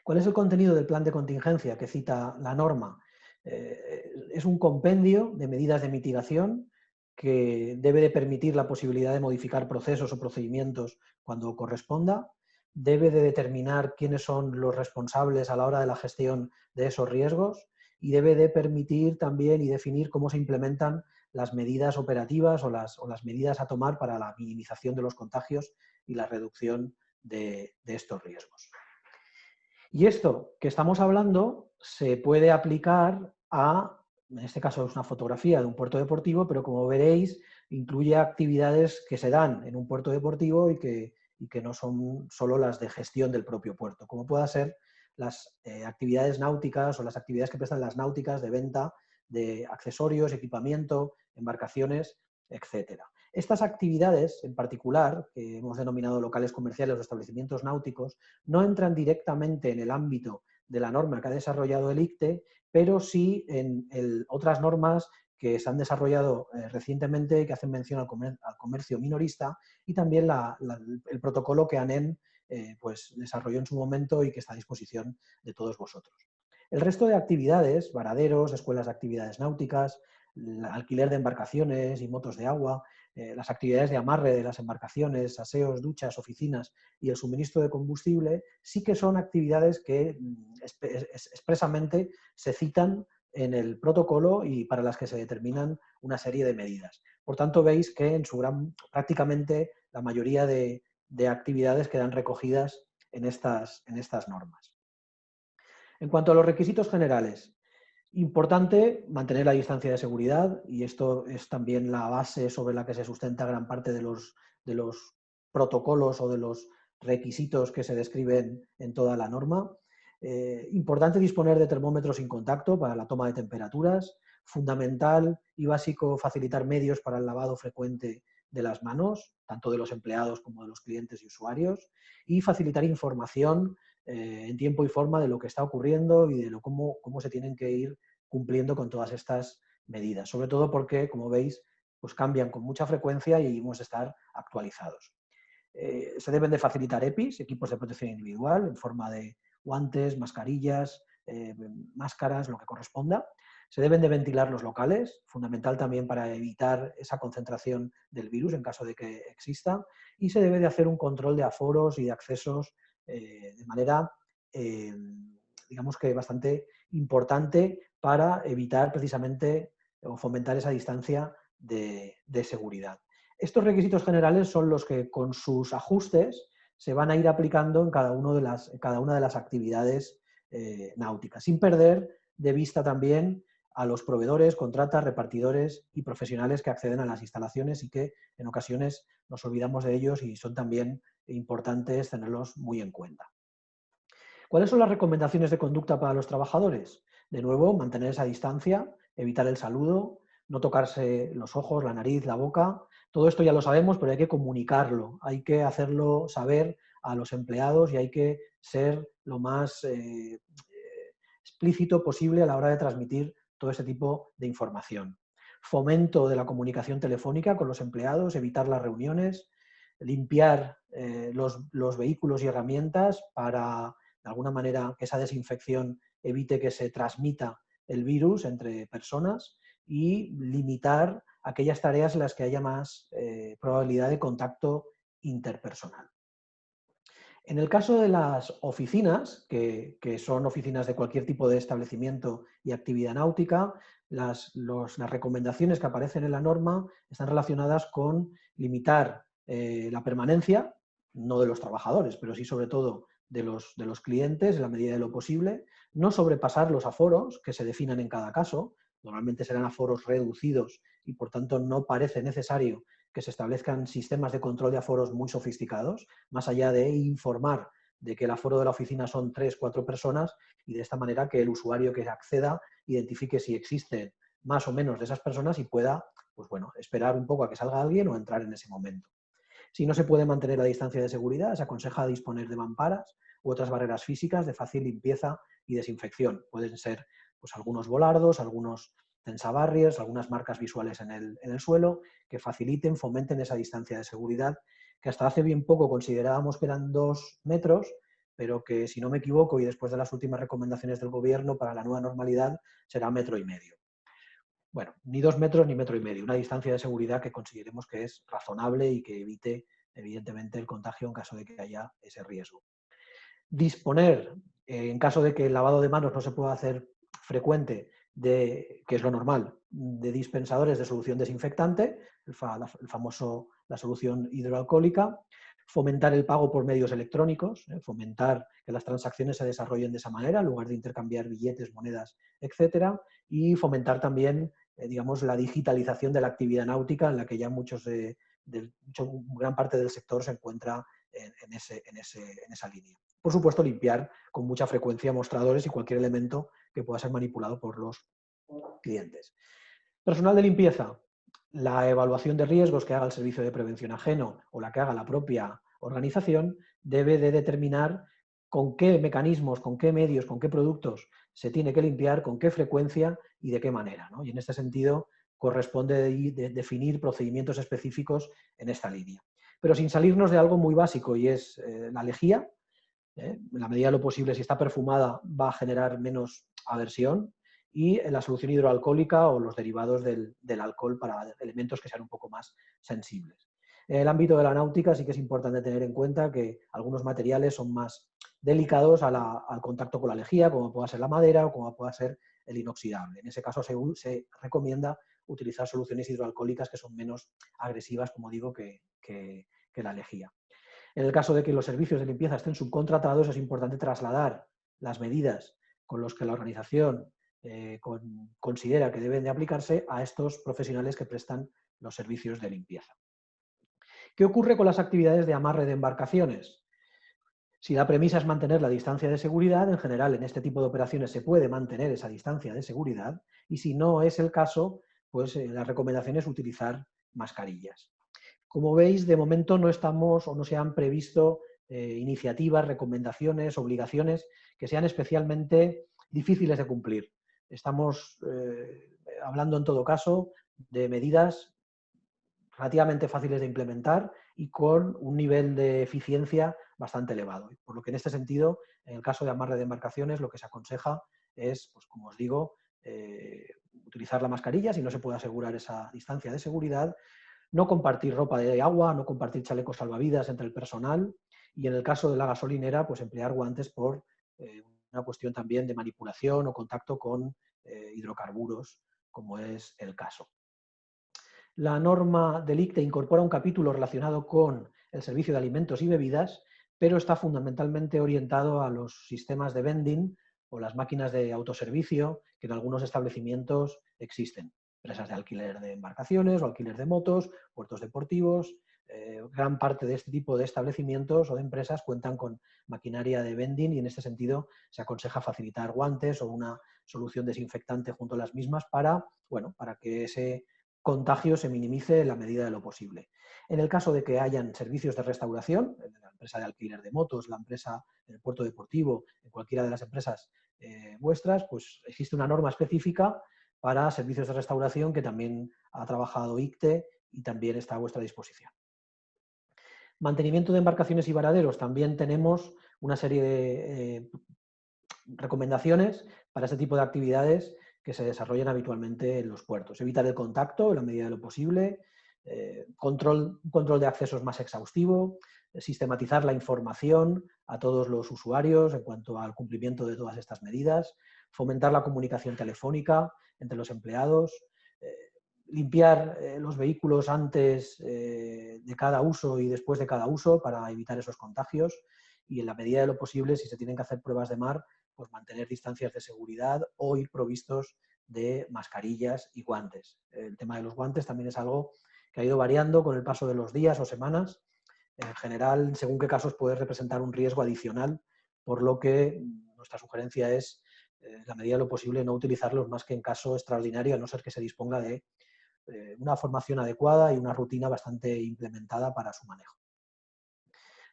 Speaker 4: ¿Cuál es el contenido del plan de contingencia que cita la norma? Es un compendio de medidas de mitigación que debe de permitir la posibilidad de modificar procesos o procedimientos cuando corresponda, debe de determinar quiénes son los responsables a la hora de la gestión de esos riesgos y debe de permitir también y definir cómo se implementan las medidas operativas o las medidas a tomar para la minimización de los contagios y la reducción de estos riesgos. Y esto que estamos hablando se puede aplicar a, en este caso es una fotografía de un puerto deportivo, pero como veréis incluye actividades que se dan en un puerto deportivo y que no son solo las de gestión del propio puerto, como pueda ser las actividades náuticas o las actividades que prestan las náuticas de venta de accesorios, equipamiento, embarcaciones, etcétera. Estas actividades, en particular, que hemos denominado locales comerciales o establecimientos náuticos, no entran directamente en el ámbito de la norma que ha desarrollado el ICTE, pero sí en otras normas que se han desarrollado recientemente, que hacen mención al comercio minorista, y también el protocolo que ANEN pues desarrolló en su momento y que está a disposición de todos vosotros. El resto de actividades, varaderos, escuelas de actividades náuticas, alquiler de embarcaciones y motos de agua, las actividades de amarre de las embarcaciones, aseos, duchas, oficinas y el suministro de combustible, sí que son actividades que expresamente se citan en el protocolo y para las que se determinan una serie de medidas. Por tanto, veis que en prácticamente la mayoría de actividades quedan recogidas en estas normas. En cuanto a los requisitos generales, importante mantener la distancia de seguridad, y esto es también la base sobre la que se sustenta gran parte de los protocolos o de los requisitos que se describen en toda la norma. Importante disponer de termómetros sin contacto para la toma de temperaturas. Fundamental y básico facilitar medios para el lavado frecuente de las manos, tanto de los empleados como de los clientes y usuarios, y facilitar información en tiempo y forma de lo que está ocurriendo y de cómo se tienen que ir cumpliendo con todas estas medidas. Sobre todo porque, como veis, pues cambian con mucha frecuencia y debemos estar actualizados. Se deben de facilitar EPIs, equipos de protección individual, en forma de guantes, mascarillas, máscaras, lo que corresponda. Se deben de ventilar los locales, fundamental también para evitar esa concentración del virus en caso de que exista, y se debe de hacer un control de aforos y de accesos de manera, digamos que bastante importante para evitar precisamente o fomentar esa distancia de seguridad. Estos requisitos generales son los que con sus ajustes se van a ir aplicando en cada una de las actividades náuticas, sin perder de vista también a los proveedores, contratas, repartidores y profesionales que acceden a las instalaciones y que en ocasiones nos olvidamos de ellos y son también importantes tenerlos muy en cuenta. ¿Cuáles son las recomendaciones de conducta para los trabajadores? De nuevo, mantener esa distancia, evitar el saludo, no tocarse los ojos, la nariz, la boca. Todo esto ya lo sabemos, pero hay que comunicarlo, hay que hacerlo saber a los empleados y hay que ser lo más explícito posible a la hora de transmitir todo ese tipo de información. Fomento de la comunicación telefónica con los empleados, evitar las reuniones, limpiar los vehículos y herramientas para, de alguna manera, que esa desinfección evite que se transmita el virus entre personas, y limitar aquellas tareas en las que haya más probabilidad de contacto interpersonal. En el caso de las oficinas, que son oficinas de cualquier tipo de establecimiento y actividad náutica, las recomendaciones que aparecen en la norma están relacionadas con limitar la permanencia, no de los trabajadores, pero sí sobre todo de los clientes en la medida de lo posible, no sobrepasar los aforos que se definan en cada caso. Normalmente serán aforos reducidos y por tanto no parece necesario que se establezcan sistemas de control de aforos muy sofisticados, más allá de informar de que el aforo de la oficina son 3 o 4 personas y de esta manera que el usuario que acceda identifique si existen más o menos de esas personas y pueda, pues bueno, esperar un poco a que salga alguien o entrar en ese momento. Si no se puede mantener la distancia de seguridad, se aconseja disponer de mamparas u otras barreras físicas de fácil limpieza y desinfección. Pueden ser pues algunos volardos, algunos tensabarriers, algunas marcas visuales en el suelo que faciliten, fomenten esa distancia de seguridad que hasta hace bien poco considerábamos que eran 2 metros, pero que, si no me equivoco, y después de las últimas recomendaciones del Gobierno para la nueva normalidad, será 1,5 metros. Bueno, ni 2 metros ni 1,5 metros, una distancia de seguridad que consideremos que es razonable y que evite, evidentemente, el contagio en caso de que haya ese riesgo. Disponer, en caso de que el lavado de manos no se pueda hacer frecuente, que es lo normal, de dispensadores de solución desinfectante, la solución hidroalcohólica. Fomentar el pago por medios electrónicos, fomentar que las transacciones se desarrollen de esa manera, en lugar de intercambiar billetes, monedas, etc. Y fomentar también, digamos, la digitalización de la actividad náutica, en la que ya gran parte del sector se encuentra en esa línea. Por supuesto, limpiar con mucha frecuencia mostradores y cualquier elemento que pueda ser manipulado por los clientes. Personal de limpieza. La evaluación de riesgos que haga el servicio de prevención ajeno o la que haga la propia organización debe de determinar con qué mecanismos, con qué medios, con qué productos se tiene que limpiar, con qué frecuencia y de qué manera, ¿no? Y en este sentido corresponde definir procedimientos específicos en esta línea. Pero sin salirnos de algo muy básico, y es la lejía. En la medida de lo posible, si está perfumada, va a generar menos aversión, y la solución hidroalcohólica o los derivados del alcohol para elementos que sean un poco más sensibles. En el ámbito de la náutica sí que es importante tener en cuenta que algunos materiales son más delicados al contacto con la lejía, como pueda ser la madera o como pueda ser el inoxidable. En ese caso se recomienda utilizar soluciones hidroalcohólicas que son menos agresivas, como digo, que la lejía. En el caso de que los servicios de limpieza estén subcontratados, es importante trasladar las medidas con las que la organización considera que deben de aplicarse a estos profesionales que prestan los servicios de limpieza. ¿Qué ocurre con las actividades de amarre de embarcaciones? Si la premisa es mantener la distancia de seguridad, en general en este tipo de operaciones se puede mantener esa distancia de seguridad, y si no es el caso, pues la recomendación es utilizar mascarillas. Como veis, de momento no estamos o no se han previsto iniciativas, recomendaciones, obligaciones que sean especialmente difíciles de cumplir. Estamos hablando en todo caso de medidas relativamente fáciles de implementar y con un nivel de eficiencia bastante elevado. Por lo que en este sentido, en el caso de amarre de embarcaciones, lo que se aconseja es, pues como os digo, utilizar la mascarilla si no se puede asegurar esa distancia de seguridad, no compartir ropa de agua, no compartir chalecos salvavidas entre el personal y en el caso de la gasolinera, pues emplear guantes por una cuestión también de manipulación o contacto con hidrocarburos, como es el caso. La norma del ICTE incorpora un capítulo relacionado con el servicio de alimentos y bebidas, pero está fundamentalmente orientado a los sistemas de vending o las máquinas de autoservicio que en algunos establecimientos existen. Empresas de alquiler de embarcaciones o alquiler de motos, puertos deportivos. Gran parte de este tipo de establecimientos o de empresas cuentan con maquinaria de vending y en este sentido se aconseja facilitar guantes o una solución desinfectante junto a las mismas para que ese contagio se minimice en la medida de lo posible. En el caso de que hayan servicios de restauración, la empresa de alquiler de motos, la empresa del puerto deportivo, en cualquiera de las empresas vuestras, pues existe una norma específica para servicios de restauración que también ha trabajado ICTE y también está a vuestra disposición. Mantenimiento de embarcaciones y varaderos. También tenemos una serie de recomendaciones para este tipo de actividades que se desarrollan habitualmente en los puertos. Evitar el contacto en la medida de lo posible, control de accesos más exhaustivo, sistematizar la información a todos los usuarios en cuanto al cumplimiento de todas estas medidas, fomentar la comunicación telefónica entre los empleados, limpiar los vehículos antes de cada uso y después de cada uso para evitar esos contagios y en la medida de lo posible, si se tienen que hacer pruebas de mar, pues mantener distancias de seguridad o ir provistos de mascarillas y guantes. El tema de los guantes también es algo que ha ido variando con el paso de los días o semanas. En general, según qué casos puede representar un riesgo adicional, por lo que nuestra sugerencia es, en la medida de lo posible, no utilizarlos más que en caso extraordinario, a no ser que se disponga de una formación adecuada y una rutina bastante implementada para su manejo.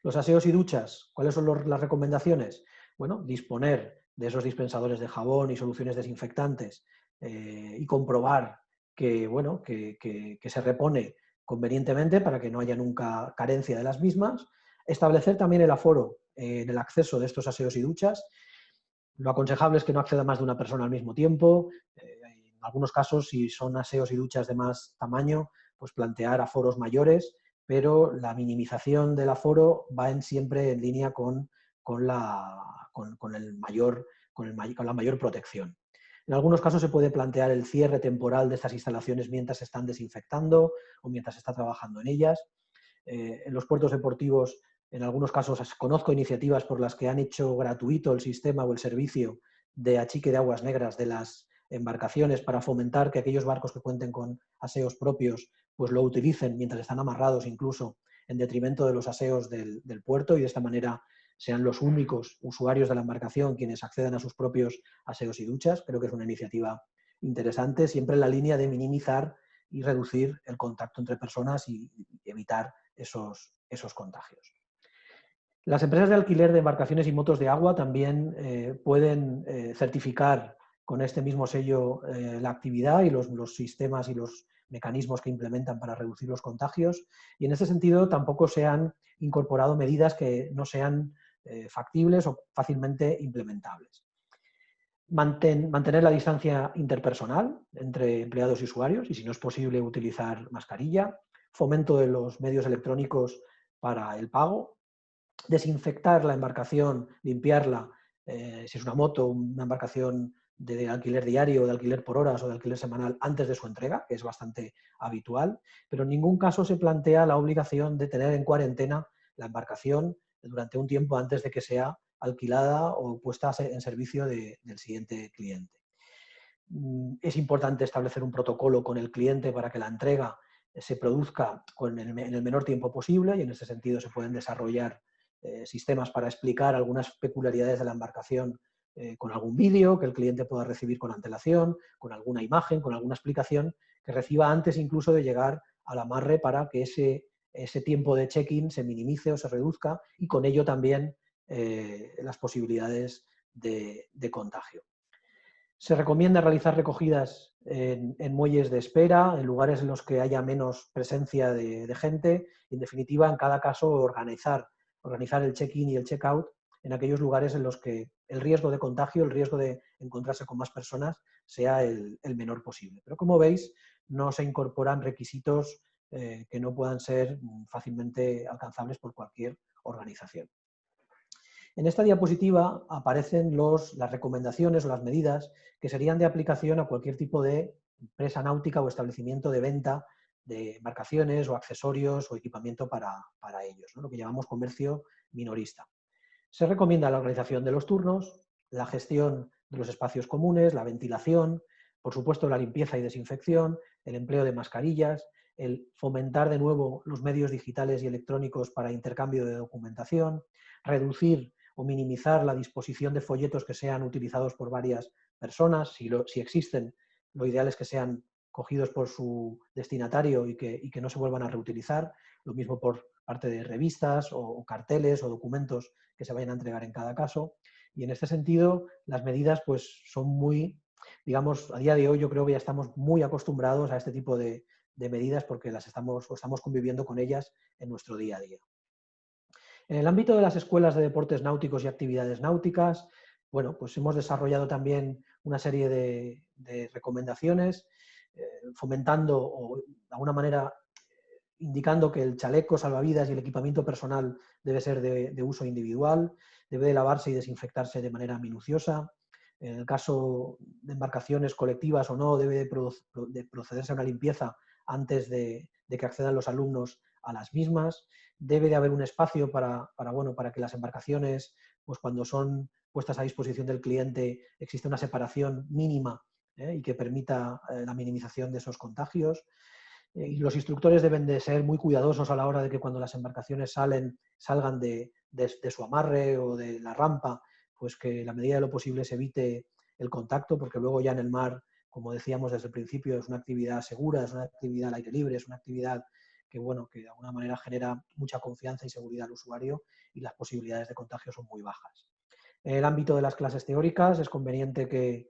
Speaker 4: Los aseos y duchas, ¿cuáles son las recomendaciones? Bueno, disponer de esos dispensadores de jabón y soluciones desinfectantes y comprobar que se repone convenientemente para que no haya nunca carencia de las mismas. Establecer también el aforo en el acceso de estos aseos y duchas. Lo aconsejable es que no acceda más de una persona al mismo tiempo. En algunos casos, si son aseos y duchas de más tamaño, pues plantear aforos mayores, pero la minimización del aforo va siempre en línea con la mayor protección. En algunos casos se puede plantear el cierre temporal de estas instalaciones mientras se están desinfectando o mientras se está trabajando en ellas. En los puertos deportivos, en algunos casos conozco iniciativas por las que han hecho gratuito el sistema o el servicio de achique de aguas negras de las embarcaciones para fomentar que aquellos barcos que cuenten con aseos propios pues lo utilicen mientras están amarrados, incluso en detrimento de los aseos del puerto, y de esta manera sean los únicos usuarios de la embarcación quienes accedan a sus propios aseos y duchas. Creo que es una iniciativa interesante, siempre en la línea de minimizar y reducir el contacto entre personas y evitar esos contagios. Las empresas de alquiler de embarcaciones y motos de agua también pueden certificar con este mismo sello la actividad y los sistemas y los mecanismos que implementan para reducir los contagios, y en este sentido tampoco se han incorporado medidas que no sean factibles o fácilmente implementables. Mantener la distancia interpersonal entre empleados y usuarios y, si no es posible, utilizar mascarilla. Fomento de los medios electrónicos para el pago. Desinfectar la embarcación, limpiarla, si es una moto, una embarcación de alquiler diario, de alquiler por horas o de alquiler semanal antes de su entrega, que es bastante habitual, pero en ningún caso se plantea la obligación de tener en cuarentena la embarcación durante un tiempo antes de que sea alquilada o puesta en servicio del siguiente cliente. Es importante establecer un protocolo con el cliente para que la entrega se produzca en el menor tiempo posible, y en ese sentido se pueden desarrollar sistemas para explicar algunas peculiaridades de la embarcación con algún vídeo que el cliente pueda recibir con antelación, con alguna imagen, con alguna explicación que reciba antes incluso de llegar al amarre, para que ese tiempo de check-in se minimice o se reduzca, y con ello también las posibilidades de contagio. Se recomienda realizar recogidas en muelles de espera, en lugares en los que haya menos presencia de gente, y en definitiva, en cada caso, organizar el check-in y el check-out en aquellos lugares en los que el riesgo de contagio, el riesgo de encontrarse con más personas, sea el menor posible. Pero como veis, no se incorporan requisitos que no puedan ser fácilmente alcanzables por cualquier organización. En esta diapositiva aparecen las recomendaciones o las medidas que serían de aplicación a cualquier tipo de empresa náutica o establecimiento de venta de embarcaciones o accesorios o equipamiento para ellos, ¿no? Lo que llamamos comercio minorista. Se recomienda la organización de los turnos, la gestión de los espacios comunes, la ventilación, por supuesto la limpieza y desinfección, el empleo de mascarillas, el fomentar de nuevo los medios digitales y electrónicos para intercambio de documentación, reducir o minimizar la disposición de folletos que sean utilizados por varias personas. Si existen, lo ideal es que sean cogidos por su destinatario y que no se vuelvan a reutilizar. Lo mismo por parte de revistas o carteles o documentos que se vayan a entregar en cada caso. Y en este sentido, las medidas pues son muy, digamos, a día de hoy yo creo que ya estamos muy acostumbrados a este tipo de medidas, porque estamos conviviendo con ellas en nuestro día a día. En el ámbito de las escuelas de deportes náuticos y actividades náuticas, bueno, pues hemos desarrollado también una serie de recomendaciones, fomentando o de alguna manera indicando que el chaleco salvavidas y el equipamiento personal debe ser de uso individual, debe de lavarse y desinfectarse de manera minuciosa. En el caso de embarcaciones colectivas o no, debe de procederse a una limpieza antes de que accedan los alumnos a las mismas. Debe de haber un espacio para que las embarcaciones, pues cuando son puestas a disposición del cliente, existe una separación mínima y que permita la minimización de esos contagios. Y los instructores deben de ser muy cuidadosos a la hora de que cuando las embarcaciones salgan de su amarre o de la rampa, pues que en la medida de lo posible se evite el contacto, porque luego ya en el mar, como decíamos desde el principio, es una actividad segura, es una actividad al aire libre, es una actividad que de alguna manera genera mucha confianza y seguridad al usuario, y las posibilidades de contagio son muy bajas. En el ámbito de las clases teóricas es conveniente que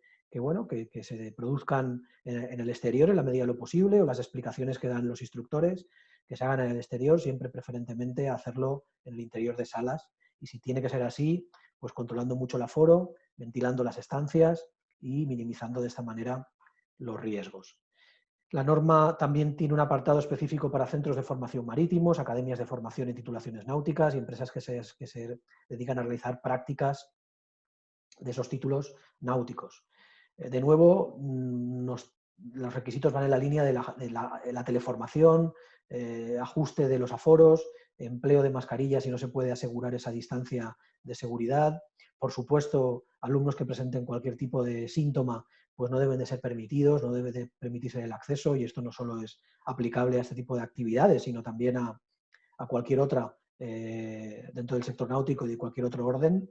Speaker 4: se produzcan en el exterior en la medida de lo posible, o las explicaciones que dan los instructores que se hagan en el exterior, siempre preferentemente hacerlo en el interior de salas, y si tiene que ser así, pues controlando mucho el aforo, ventilando las estancias y minimizando de esta manera los riesgos. La norma también tiene un apartado específico para centros de formación marítimos, academias de formación y titulaciones náuticas y empresas que se dedican a realizar prácticas de esos títulos náuticos. De nuevo, los requisitos van en la línea de la teleformación, ajuste de los aforos, empleo de mascarillas si no se puede asegurar esa distancia de seguridad. Por supuesto, alumnos que presenten cualquier tipo de síntoma pues no deben de ser permitidos, no debe de permitirse el acceso, y esto no solo es aplicable a este tipo de actividades, sino también a cualquier otra dentro del sector náutico y de cualquier otro orden.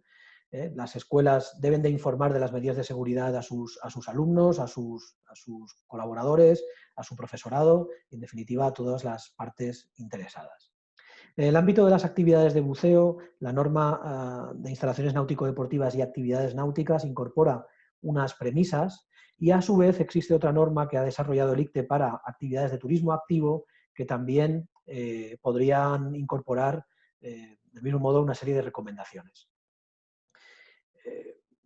Speaker 4: Las escuelas deben de informar de las medidas de seguridad a sus alumnos, a sus colaboradores, a su profesorado y, en definitiva, a todas las partes interesadas. En el ámbito de las actividades de buceo, la norma de instalaciones náutico-deportivas y actividades náuticas incorpora unas premisas, y a su vez existe otra norma que ha desarrollado el ICTE para actividades de turismo activo que también podrían incorporar del mismo modo una serie de recomendaciones.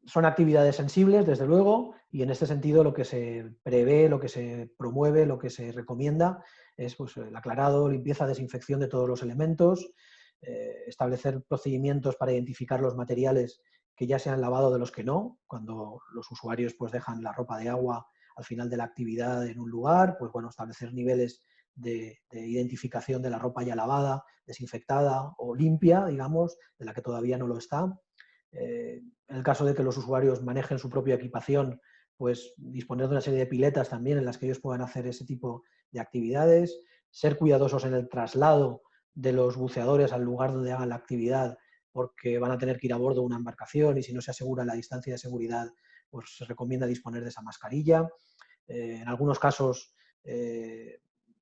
Speaker 4: Son actividades sensibles, desde luego, y en este sentido lo que se prevé, lo que se promueve, lo que se recomienda es pues, el aclarado, limpieza, desinfección de todos los elementos, establecer procedimientos para identificar los materiales que ya se han lavado de los que no. Cuando los usuarios pues dejan la ropa de agua al final de la actividad en un lugar, pues bueno, establecer niveles de identificación de la ropa ya lavada, desinfectada o limpia, digamos, de la que todavía no lo está. En el caso de que los usuarios manejen su propia equipación, pues disponer de una serie de piletas también en las que ellos puedan hacer ese tipo de actividades, ser cuidadosos en el traslado de los buceadores al lugar donde hagan la actividad, porque van a tener que ir a bordo de una embarcación y si no se asegura la distancia de seguridad, pues se recomienda disponer de esa mascarilla. En algunos casos,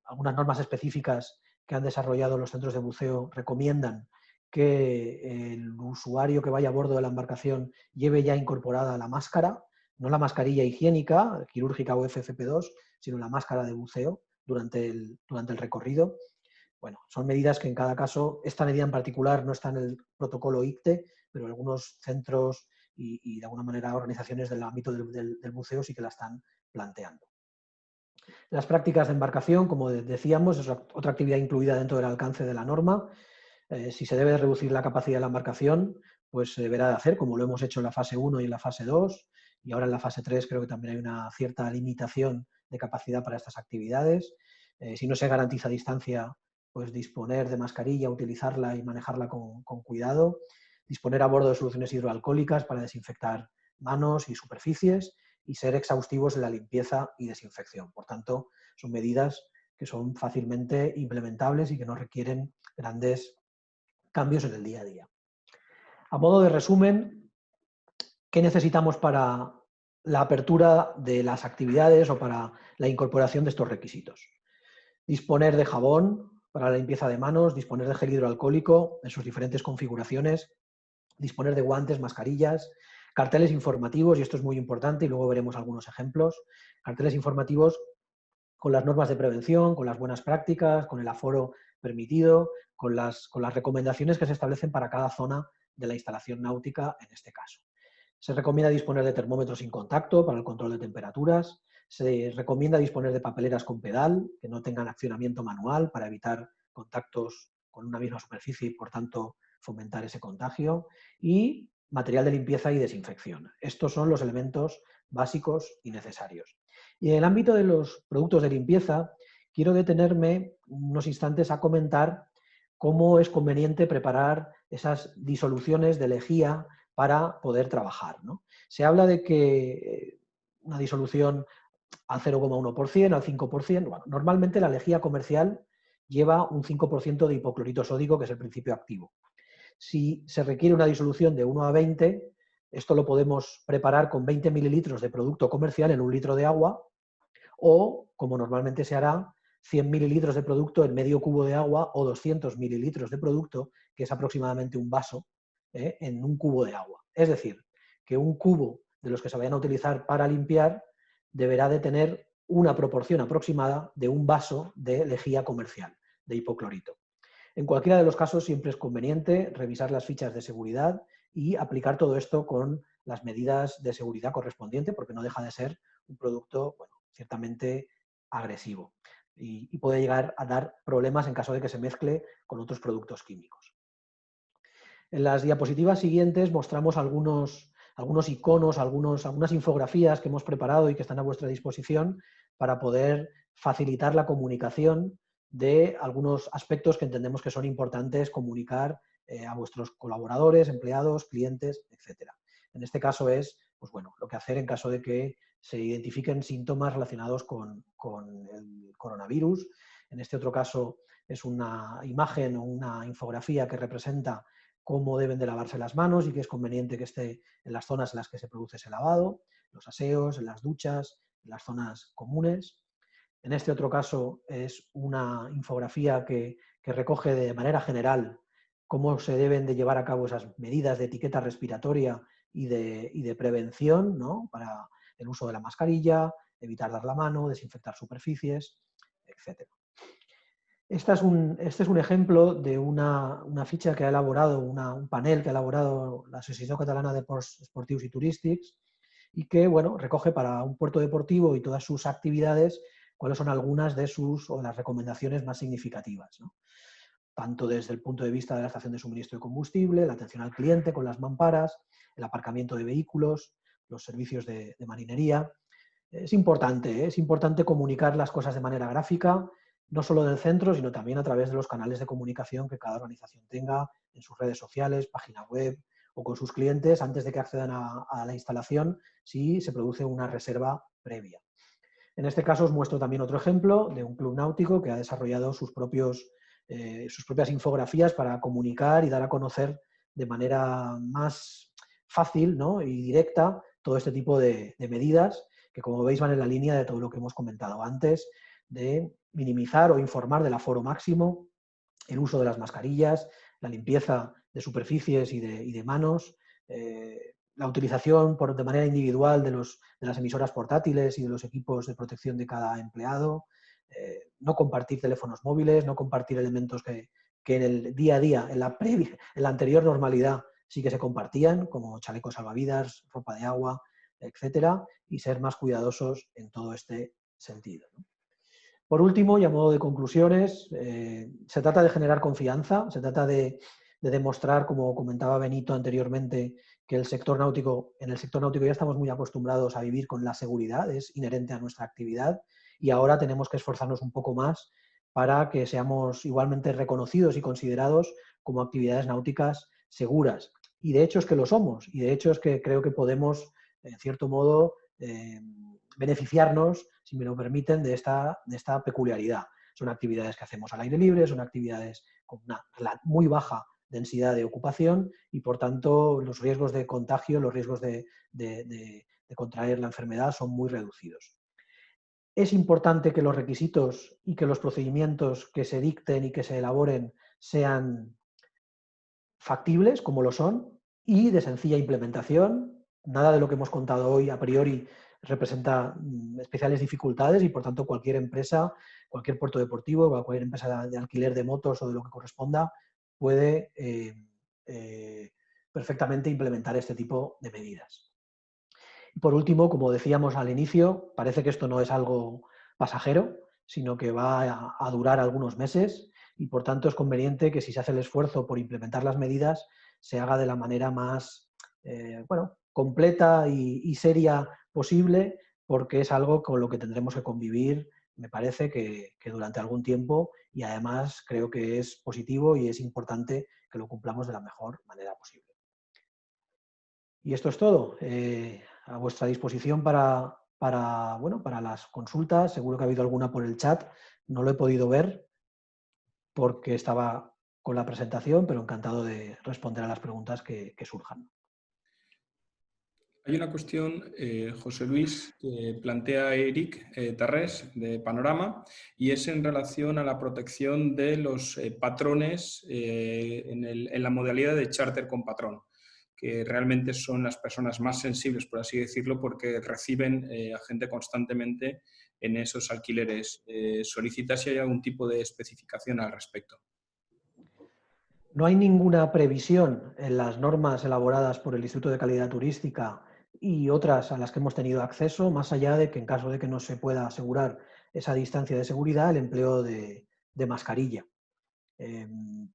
Speaker 4: algunas normas específicas que han desarrollado los centros de buceo recomiendan que el usuario que vaya a bordo de la embarcación lleve ya incorporada la máscara, no la mascarilla higiénica, quirúrgica o FFP2, sino la máscara de buceo durante el recorrido. Bueno, son medidas que en cada caso, esta medida en particular no está en el protocolo ICTE, pero algunos centros y de alguna manera organizaciones del ámbito del buceo sí que la están planteando. Las prácticas de embarcación, como decíamos, es otra actividad incluida dentro del alcance de la norma. Si se debe reducir la capacidad de la embarcación, pues se deberá de hacer, como lo hemos hecho en la fase 1 y en la fase 2, y ahora en la fase 3 creo que también hay una cierta limitación de capacidad para estas actividades. Si no se garantiza distancia, pues disponer de mascarilla, utilizarla y manejarla con cuidado. Disponer a bordo de soluciones hidroalcohólicas para desinfectar manos y superficies y ser exhaustivos en la limpieza y desinfección. Por tanto, son medidas que son fácilmente implementables y que no requieren grandes cambios en el día a día. A modo de resumen, ¿qué necesitamos para la apertura de las actividades o para la incorporación de estos requisitos? Disponer de jabón para la limpieza de manos, disponer de gel hidroalcohólico en sus diferentes configuraciones, disponer de guantes, mascarillas, carteles informativos, y esto es muy importante y luego veremos algunos ejemplos, carteles informativos con las normas de prevención, con las buenas prácticas, con el aforo permitido, con las recomendaciones que se establecen para cada zona de la instalación náutica en este caso. Se recomienda disponer de termómetros sin contacto para el control de temperaturas. Se recomienda disponer de papeleras con pedal que no tengan accionamiento manual para evitar contactos con una misma superficie y, por tanto, fomentar ese contagio. Y material de limpieza y desinfección. Estos son los elementos básicos y necesarios. Y en el ámbito de los productos de limpieza, quiero detenerme unos instantes a comentar cómo es conveniente preparar esas disoluciones de lejía para poder trabajar, ¿no? Se habla de que una disolución al 0,1%, al 5%, bueno, normalmente la lejía comercial lleva un 5% de hipoclorito sódico, que es el principio activo. Si se requiere una disolución de 1 a 20, esto lo podemos preparar con 20 mililitros de producto comercial en 1 litro de agua o, como normalmente se hará, 100 mililitros de producto en medio cubo de agua o 200 mililitros de producto, que es aproximadamente un vaso, en un cubo de agua. Es decir, que un cubo de los que se vayan a utilizar para limpiar deberá de tener una proporción aproximada de un vaso de lejía comercial, de hipoclorito. En cualquiera de los casos siempre es conveniente revisar las fichas de seguridad y aplicar todo esto con las medidas de seguridad correspondientes, porque no deja de ser un producto, bueno, ciertamente agresivo y puede llegar a dar problemas en caso de que se mezcle con otros productos químicos. En las diapositivas siguientes mostramos algunos iconos, algunas infografías que hemos preparado y que están a vuestra disposición para poder facilitar la comunicación de algunos aspectos que entendemos que son importantes comunicar a vuestros colaboradores, empleados, clientes, etc. En este caso es, pues bueno, lo que hacer en caso de que se identifiquen síntomas relacionados con el coronavirus. En este otro caso es una imagen o una infografía que representa cómo deben de lavarse las manos y que es conveniente que esté en las zonas en las que se produce ese lavado, los aseos, en las duchas, en las zonas comunes. En este otro caso es una infografía que recoge de manera general cómo se deben de llevar a cabo esas medidas de etiqueta respiratoria y de prevención, ¿no? Para el uso de la mascarilla, evitar dar la mano, desinfectar superficies, etc. Este es un ejemplo de una ficha que ha elaborado, un panel que ha elaborado la Asociación Catalana de Ports Esportius y Turístics y que, bueno, recoge para un puerto deportivo y todas sus actividades cuáles son algunas de las recomendaciones más significativas, ¿no? tanto desde el punto de vista de la estación de suministro de combustible, la atención al cliente con las mamparas, el aparcamiento de vehículos, los servicios de marinería. Es importante comunicar las cosas de manera gráfica, no solo del centro, sino también a través de los canales de comunicación que cada organización tenga en sus redes sociales, página web o con sus clientes antes de que accedan a la instalación si se produce una reserva previa. En este caso os muestro también otro ejemplo de un club náutico que ha desarrollado sus propias infografías para comunicar y dar a conocer de manera más fácil, ¿no?, y directa todo este tipo de medidas que, como veis, van en la línea de todo lo que hemos comentado antes, de minimizar o informar del aforo máximo, el uso de las mascarillas, la limpieza de superficies y de manos, la utilización de manera individual de las emisoras portátiles y de los equipos de protección de cada empleado, no compartir teléfonos móviles, no compartir elementos que en el día a día, en la anterior normalidad, sí que se compartían, como chalecos salvavidas, ropa de agua, etcétera, y ser más cuidadosos en todo este sentido, ¿no? Por último, y a modo de conclusiones, se trata de generar confianza, se trata de demostrar, como comentaba Benito anteriormente, que en el sector náutico ya estamos muy acostumbrados a vivir con la seguridad, es inherente a nuestra actividad, y ahora tenemos que esforzarnos un poco más para que seamos igualmente reconocidos y considerados como actividades náuticas seguras. Y de hecho es que lo somos, y de hecho es que creo que podemos, en cierto modo, beneficiarnos, si me lo permiten, de esta peculiaridad. Son actividades que hacemos al aire libre, son actividades con una muy baja densidad de ocupación y, por tanto, los riesgos de contagio, los riesgos de contraer la enfermedad son muy reducidos. Es importante que los requisitos y que los procedimientos que se dicten y que se elaboren sean factibles, como lo son, y de sencilla implementación. Nada de lo que hemos contado hoy a priori representa especiales dificultades y, por tanto, cualquier empresa, cualquier puerto deportivo, cualquier empresa de alquiler de motos o de lo que corresponda puede perfectamente implementar este tipo de medidas. Y por último, como decíamos al inicio, parece que esto no es algo pasajero, sino que va a durar algunos meses y, por tanto, es conveniente que si se hace el esfuerzo por implementar las medidas se haga de la manera más completa y seria posible, porque es algo con lo que tendremos que convivir, me parece, que durante algún tiempo, y además creo que es positivo y es importante que lo cumplamos de la mejor manera posible. Y esto es todo. A vuestra disposición para las consultas. Seguro que ha habido alguna por el chat. No lo he podido ver porque estaba con la presentación, pero encantado de responder a las preguntas que surjan.
Speaker 1: Hay una cuestión, José Luis, que plantea Eric Tarrés, de Panorama, y es en relación a la protección de los patrones en la modalidad de charter con patrón, que realmente son las personas más sensibles, por así decirlo, porque reciben a gente constantemente en esos alquileres. Solicita si hay algún tipo de especificación al respecto.
Speaker 4: No hay ninguna previsión en las normas elaboradas por el Instituto de Calidad Turística y otras a las que hemos tenido acceso, más allá de que en caso de que no se pueda asegurar esa distancia de seguridad, el empleo de mascarilla.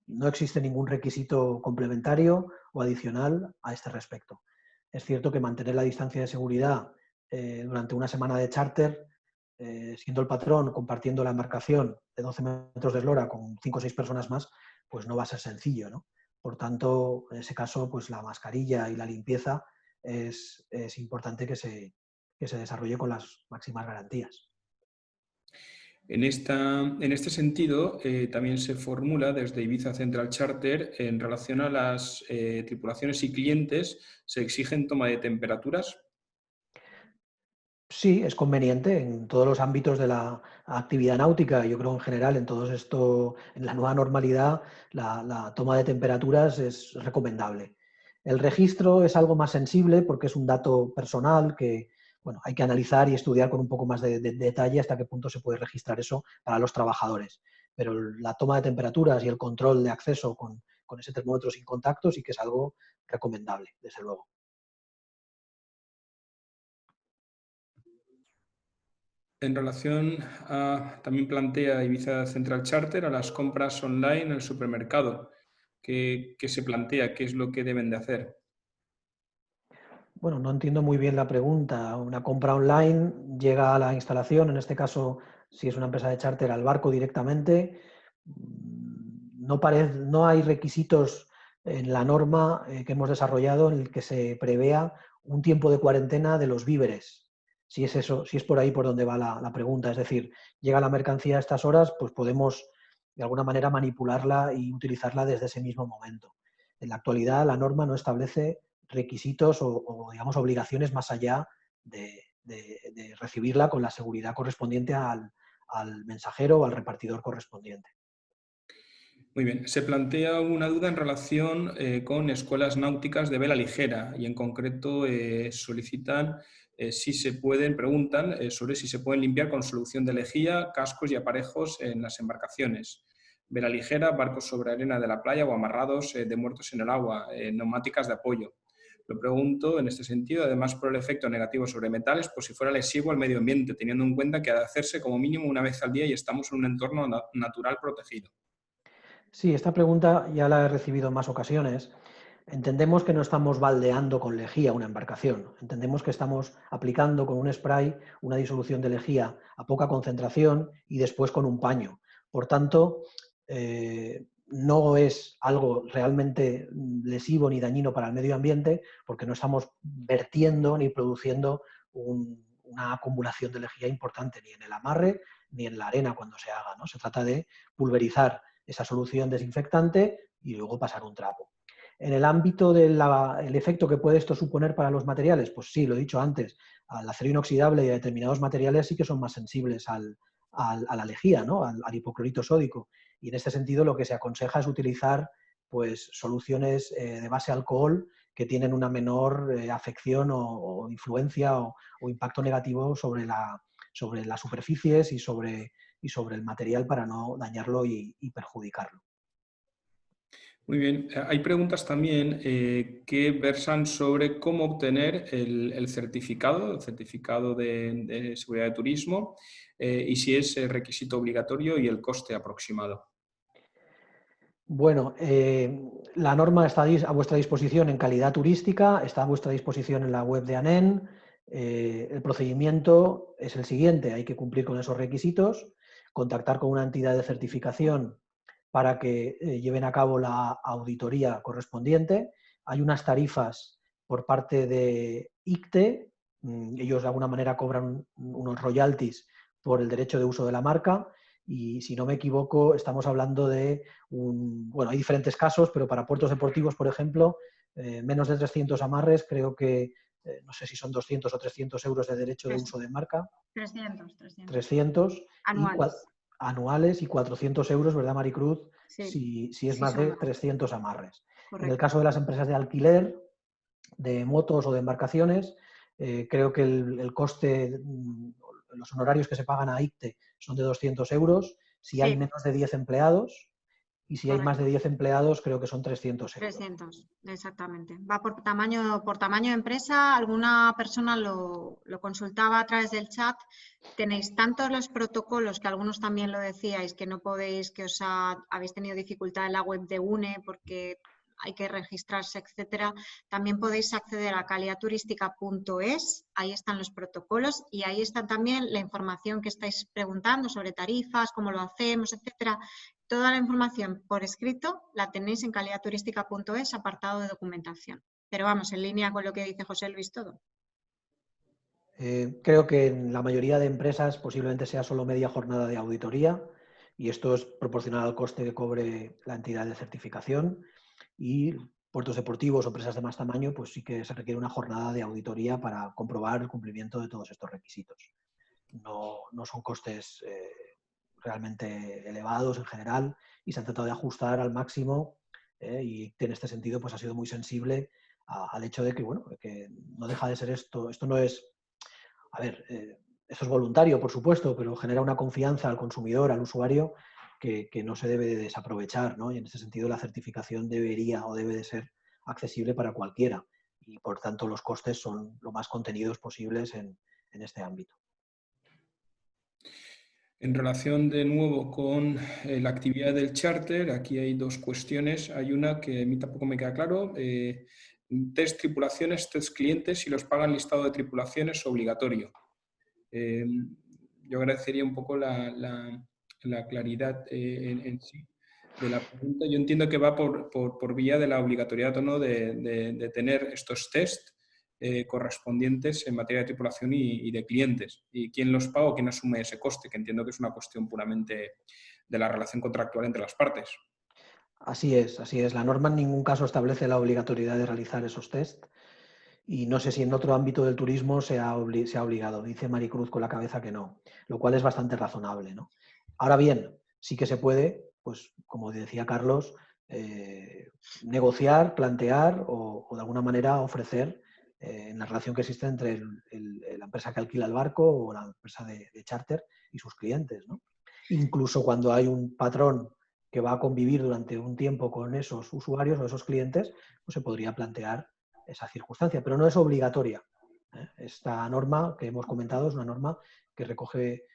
Speaker 4: No existe ningún requisito complementario o adicional a este respecto. Es cierto que mantener la distancia de seguridad durante una semana de charter, siendo el patrón, compartiendo la embarcación de 12 metros de eslora con 5 o 6 personas más, pues no va a ser sencillo, ¿no? Por tanto, en ese caso, pues la mascarilla y la limpieza es importante que se desarrolle con las máximas garantías.
Speaker 1: En este sentido, también se formula desde Ibiza Central Charter en relación a las tripulaciones y clientes, ¿se exigen toma de temperaturas?
Speaker 4: Sí, es conveniente en todos los ámbitos de la actividad náutica. Yo creo en general en todo esto, en la nueva normalidad, la toma de temperaturas es recomendable. El registro es algo más sensible porque es un dato personal que hay que analizar y estudiar con un poco más de detalle hasta qué punto se puede registrar eso para los trabajadores. Pero la toma de temperaturas y el control de acceso con ese termómetro sin contacto sí que es algo recomendable, desde luego.
Speaker 1: En relación a, también plantea Ibiza Central Charter, a las compras online en el supermercado. ¿Qué se plantea? ¿Qué es lo que deben de hacer?
Speaker 4: Bueno, no entiendo muy bien la pregunta. Una compra online llega a la instalación, en este caso, si es una empresa de charter, al barco directamente. No hay requisitos en la norma que hemos desarrollado en el que se prevea un tiempo de cuarentena de los víveres. Si es eso, si es por ahí por donde va la pregunta. Es decir, llega la mercancía a estas horas, pues podemos de alguna manera manipularla y utilizarla desde ese mismo momento. En la actualidad, la norma no establece requisitos o digamos, obligaciones más allá de recibirla con la seguridad correspondiente al mensajero o al repartidor correspondiente.
Speaker 1: Muy bien. Se plantea una duda en relación con escuelas náuticas de vela ligera y en concreto solicitan si se pueden, preguntan sobre si se pueden limpiar con solución de lejía, cascos y aparejos en las embarcaciones. Vela ligera, barcos sobre arena de la playa o amarrados de muertos en el agua, neumáticas de apoyo. Lo pregunto en este sentido, además por el efecto negativo sobre metales, por si fuera lesivo al medio ambiente, teniendo en cuenta que ha de hacerse como mínimo una vez al día y estamos en un entorno natural protegido.
Speaker 4: Sí, esta pregunta ya la he recibido en más ocasiones. Entendemos que no estamos baldeando con lejía una embarcación. Entendemos que estamos aplicando con un spray una disolución de lejía a poca concentración y después con un paño. Por tanto, no es algo realmente lesivo ni dañino para el medio ambiente porque no estamos vertiendo ni produciendo una acumulación de lejía importante ni en el amarre ni en la arena cuando se haga, ¿no? Se trata de pulverizar esa solución desinfectante y luego pasar un trapo. En el ámbito del efecto que puede esto suponer para los materiales, pues sí, lo he dicho antes, al acero inoxidable y a determinados materiales sí que son más sensibles a la lejía, ¿no? al hipoclorito sódico. Y en este sentido lo que se aconseja es utilizar pues, soluciones de base alcohol que tienen una menor afección o influencia o impacto negativo sobre las superficies y sobre el material para no dañarlo y perjudicarlo.
Speaker 1: Muy bien. Hay preguntas también que versan sobre cómo obtener el certificado de seguridad de turismo y si es requisito obligatorio y el coste aproximado.
Speaker 4: Bueno, la norma está a vuestra disposición en calidad turística, está a vuestra disposición en la web de ANEN. El procedimiento es el siguiente, hay que cumplir con esos requisitos, contactar con una entidad de certificación para que lleven a cabo la auditoría correspondiente. Hay unas tarifas por parte de ICTE, ellos de alguna manera cobran unos royalties por el derecho de uso de la marca y si no me equivoco estamos hablando de bueno, hay diferentes casos, pero para puertos deportivos, por ejemplo, menos de 300 amarres, creo que no sé si son 200 o 300 euros de derecho de uso de marca.
Speaker 3: 300.
Speaker 4: 300
Speaker 3: Anuales.
Speaker 4: anuales y 400 euros, ¿verdad, Maricruz?
Speaker 3: Sí,
Speaker 4: Si es
Speaker 3: sí,
Speaker 4: más
Speaker 3: son
Speaker 4: de
Speaker 3: más.
Speaker 4: 300 amarres.
Speaker 3: Correcto.
Speaker 4: En el caso de las empresas de alquiler, de motos o de embarcaciones, creo que el coste, los honorarios que se pagan a ICTE son de 200 euros. Si hay menos de 10 empleados, y si hay más de 10 empleados, creo que son 300 euros.
Speaker 3: 300, exactamente. Va por tamaño de empresa. Alguna persona lo consultaba a través del chat. Tenéis tantos los protocolos, que algunos también lo decíais, que no podéis, que habéis tenido dificultad en la web de UNE porque hay que registrarse, etcétera. También podéis acceder a calidadturística.es, ahí están los protocolos y ahí está también la información que estáis preguntando sobre tarifas, cómo lo hacemos, etcétera. Toda la información por escrito la tenéis en calidadturística.es, apartado de documentación. Pero vamos, en línea con lo que dice José Luis todo.
Speaker 4: Creo que en la mayoría de empresas posiblemente sea solo media jornada de auditoría y esto es proporcional al coste que cobre la entidad de certificación y puertos deportivos o empresas de más tamaño pues sí que se requiere una jornada de auditoría para comprobar el cumplimiento de todos estos requisitos. No son costes realmente elevados en general y se han tratado de ajustar al máximo y en este sentido pues ha sido muy sensible al hecho de que, bueno, que no deja de ser esto no es, a ver, esto es voluntario por supuesto, pero genera una confianza al consumidor, al usuario que no se debe de desaprovechar, ¿no? Y en este sentido la certificación debería o debe de ser accesible para cualquiera y por tanto los costes son lo más contenidos posibles en este ámbito.
Speaker 1: En relación de nuevo con la actividad del charter, aquí hay dos cuestiones. Hay una que a mí tampoco me queda claro. Test tripulaciones, test clientes, si los pagan listado de tripulaciones obligatorio. Yo agradecería un poco la claridad en sí de la pregunta. Yo entiendo que va por vía de la obligatoriedad o no de tener estos test correspondientes en materia de tripulación y de clientes. Y quién los paga o quién asume ese coste, que entiendo que es una cuestión puramente de la relación contractual entre las partes.
Speaker 4: Así es, así es. La norma en ningún caso establece la obligatoriedad de realizar esos test y no sé si en otro ámbito del turismo se ha obligado. Dice Maricruz con la cabeza que no, lo cual es bastante razonable, ¿no? Ahora bien, sí que se puede, pues como decía Carlos, negociar, plantear o de alguna manera ofrecer en la relación que existe entre la empresa que alquila el barco o la empresa de charter y sus clientes, ¿no? Incluso cuando hay un patrón que va a convivir durante un tiempo con esos usuarios o esos clientes, pues se podría plantear esa circunstancia, pero no es obligatoria. Esta norma que hemos comentado es una norma que recoge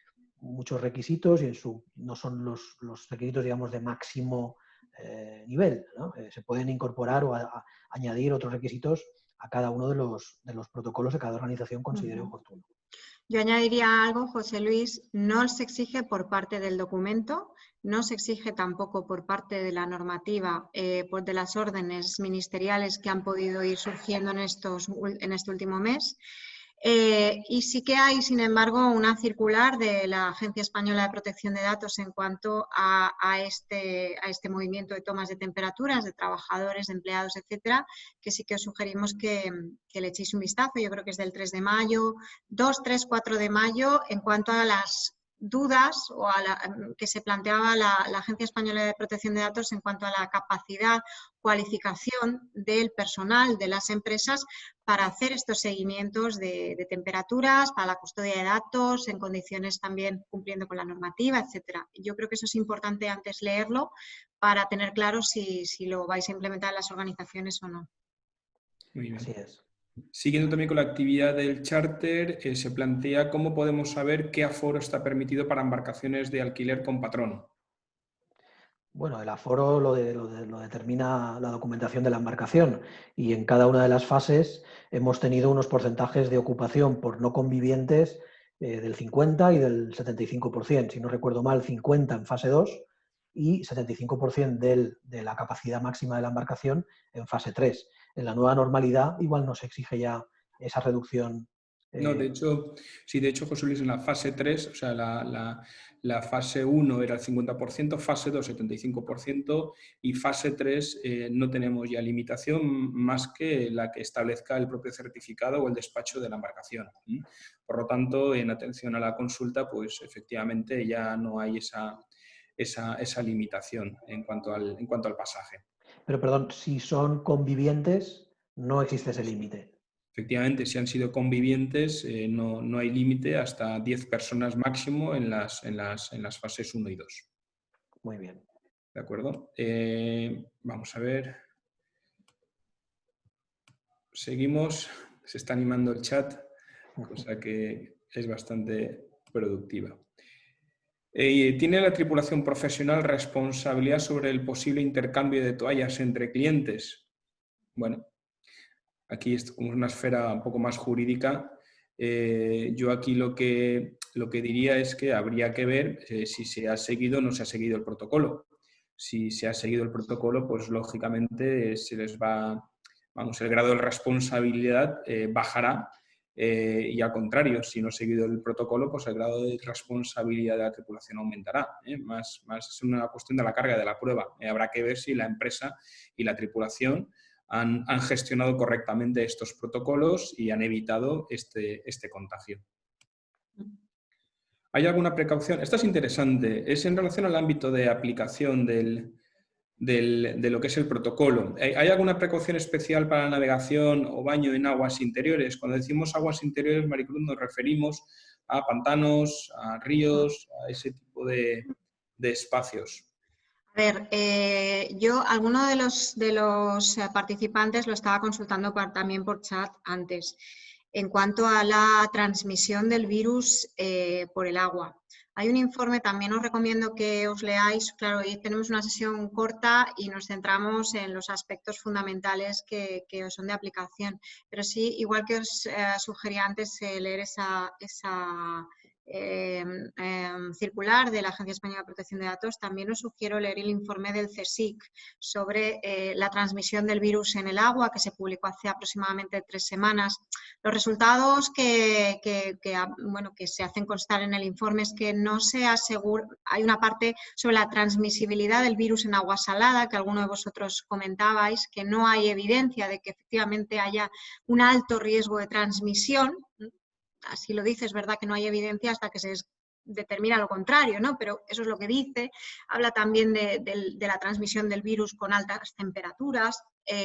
Speaker 4: muchos requisitos y no son los requisitos, digamos, de máximo nivel, ¿no? Se pueden incorporar o añadir otros requisitos a cada uno de los protocolos que cada organización considere oportuno.
Speaker 3: Yo añadiría algo, José Luis, no se exige por parte del documento, no se exige tampoco por parte de la normativa, pues de las órdenes ministeriales que han podido ir surgiendo en este último mes. Y sí que hay, sin embargo, una circular de la Agencia Española de Protección de Datos en cuanto a este movimiento de tomas de temperaturas de trabajadores, de empleados, etcétera, que sí que os sugerimos que le echéis un vistazo. Yo creo que es del 3 de mayo, 2, 3, 4 de mayo, en cuanto a las dudas que se planteaba la Agencia Española de Protección de Datos en cuanto a la capacidad, cualificación del personal de las empresas para hacer estos seguimientos de temperaturas, para la custodia de datos, en condiciones también cumpliendo con la normativa, etcétera. Yo creo que eso es importante antes leerlo para tener claro si lo vais a implementar en las organizaciones o no.
Speaker 1: Muy bien.
Speaker 4: Así es.
Speaker 1: Siguiendo también con la actividad del charter, se plantea cómo podemos saber qué aforo está permitido para embarcaciones de alquiler con patrón.
Speaker 4: Bueno, el aforo lo determina la documentación de la embarcación y en cada una de las fases hemos tenido unos porcentajes de ocupación por no convivientes del 50 y del 75%. Si no recuerdo mal, 50 en fase 2 y 75% de la capacidad máxima de la embarcación en fase 3. En la nueva normalidad igual no se exige ya esa reducción.
Speaker 1: No, de hecho, sí, de hecho, José Luis, en la fase 3, o sea, la fase 1 era el 50%, fase 2 75% y fase 3 no tenemos ya limitación más que la que establezca el propio certificado o el despacho de la embarcación. Por lo tanto, en atención a la consulta, pues efectivamente ya no hay esa limitación en cuanto al pasaje.
Speaker 4: Pero, perdón, si son convivientes, no existe ese límite.
Speaker 1: Efectivamente, si han sido convivientes, no hay límite hasta 10 personas máximo en las fases 1 y 2.
Speaker 4: Muy bien.
Speaker 1: ¿De acuerdo? Vamos a ver. Seguimos. Se está animando el chat, cosa que es bastante productiva. ¿Tiene la tripulación profesional responsabilidad sobre el posible intercambio de toallas entre clientes? Bueno, aquí es como una esfera un poco más jurídica. Yo aquí lo que diría es que habría que ver si se ha seguido o no se ha seguido el protocolo. Si se ha seguido el protocolo, pues lógicamente se les va, el grado de responsabilidad bajará y al contrario, si no ha seguido el protocolo, pues el grado de responsabilidad de la tripulación aumentará. Más es una cuestión de la carga de la prueba. Habrá que ver si la empresa y la tripulación han gestionado correctamente estos protocolos y han evitado este contagio. ¿Hay alguna precaución? Esto es interesante. Es en relación al ámbito de aplicación de lo que es el protocolo. ¿Hay alguna precaución especial para la navegación o baño en aguas interiores? Cuando decimos aguas interiores, Maricruz, nos referimos a pantanos, a ríos, a ese tipo de espacios.
Speaker 3: A ver, alguno de los participantes lo estaba consultando también por chat antes, en cuanto a la transmisión del virus por el agua. Hay un informe, también os recomiendo que os leáis, claro, hoy tenemos una sesión corta y nos centramos en los aspectos fundamentales que son de aplicación, pero sí, igual que os sugería antes leer esa circular de la Agencia Española de Protección de Datos, también os sugiero leer el informe del CSIC sobre la transmisión del virus en el agua, que se publicó hace aproximadamente 3 semanas. Los resultados que se hacen constar en el informe es que no se asegura, hay una parte sobre la transmisibilidad del virus en agua salada, que alguno de vosotros comentabais, que no hay evidencia de que efectivamente haya un alto riesgo de transmisión. Así lo dice, es verdad que no hay evidencia hasta que se determina lo contrario, ¿no? Pero eso es lo que dice. Habla también de la transmisión del virus con altas temperaturas,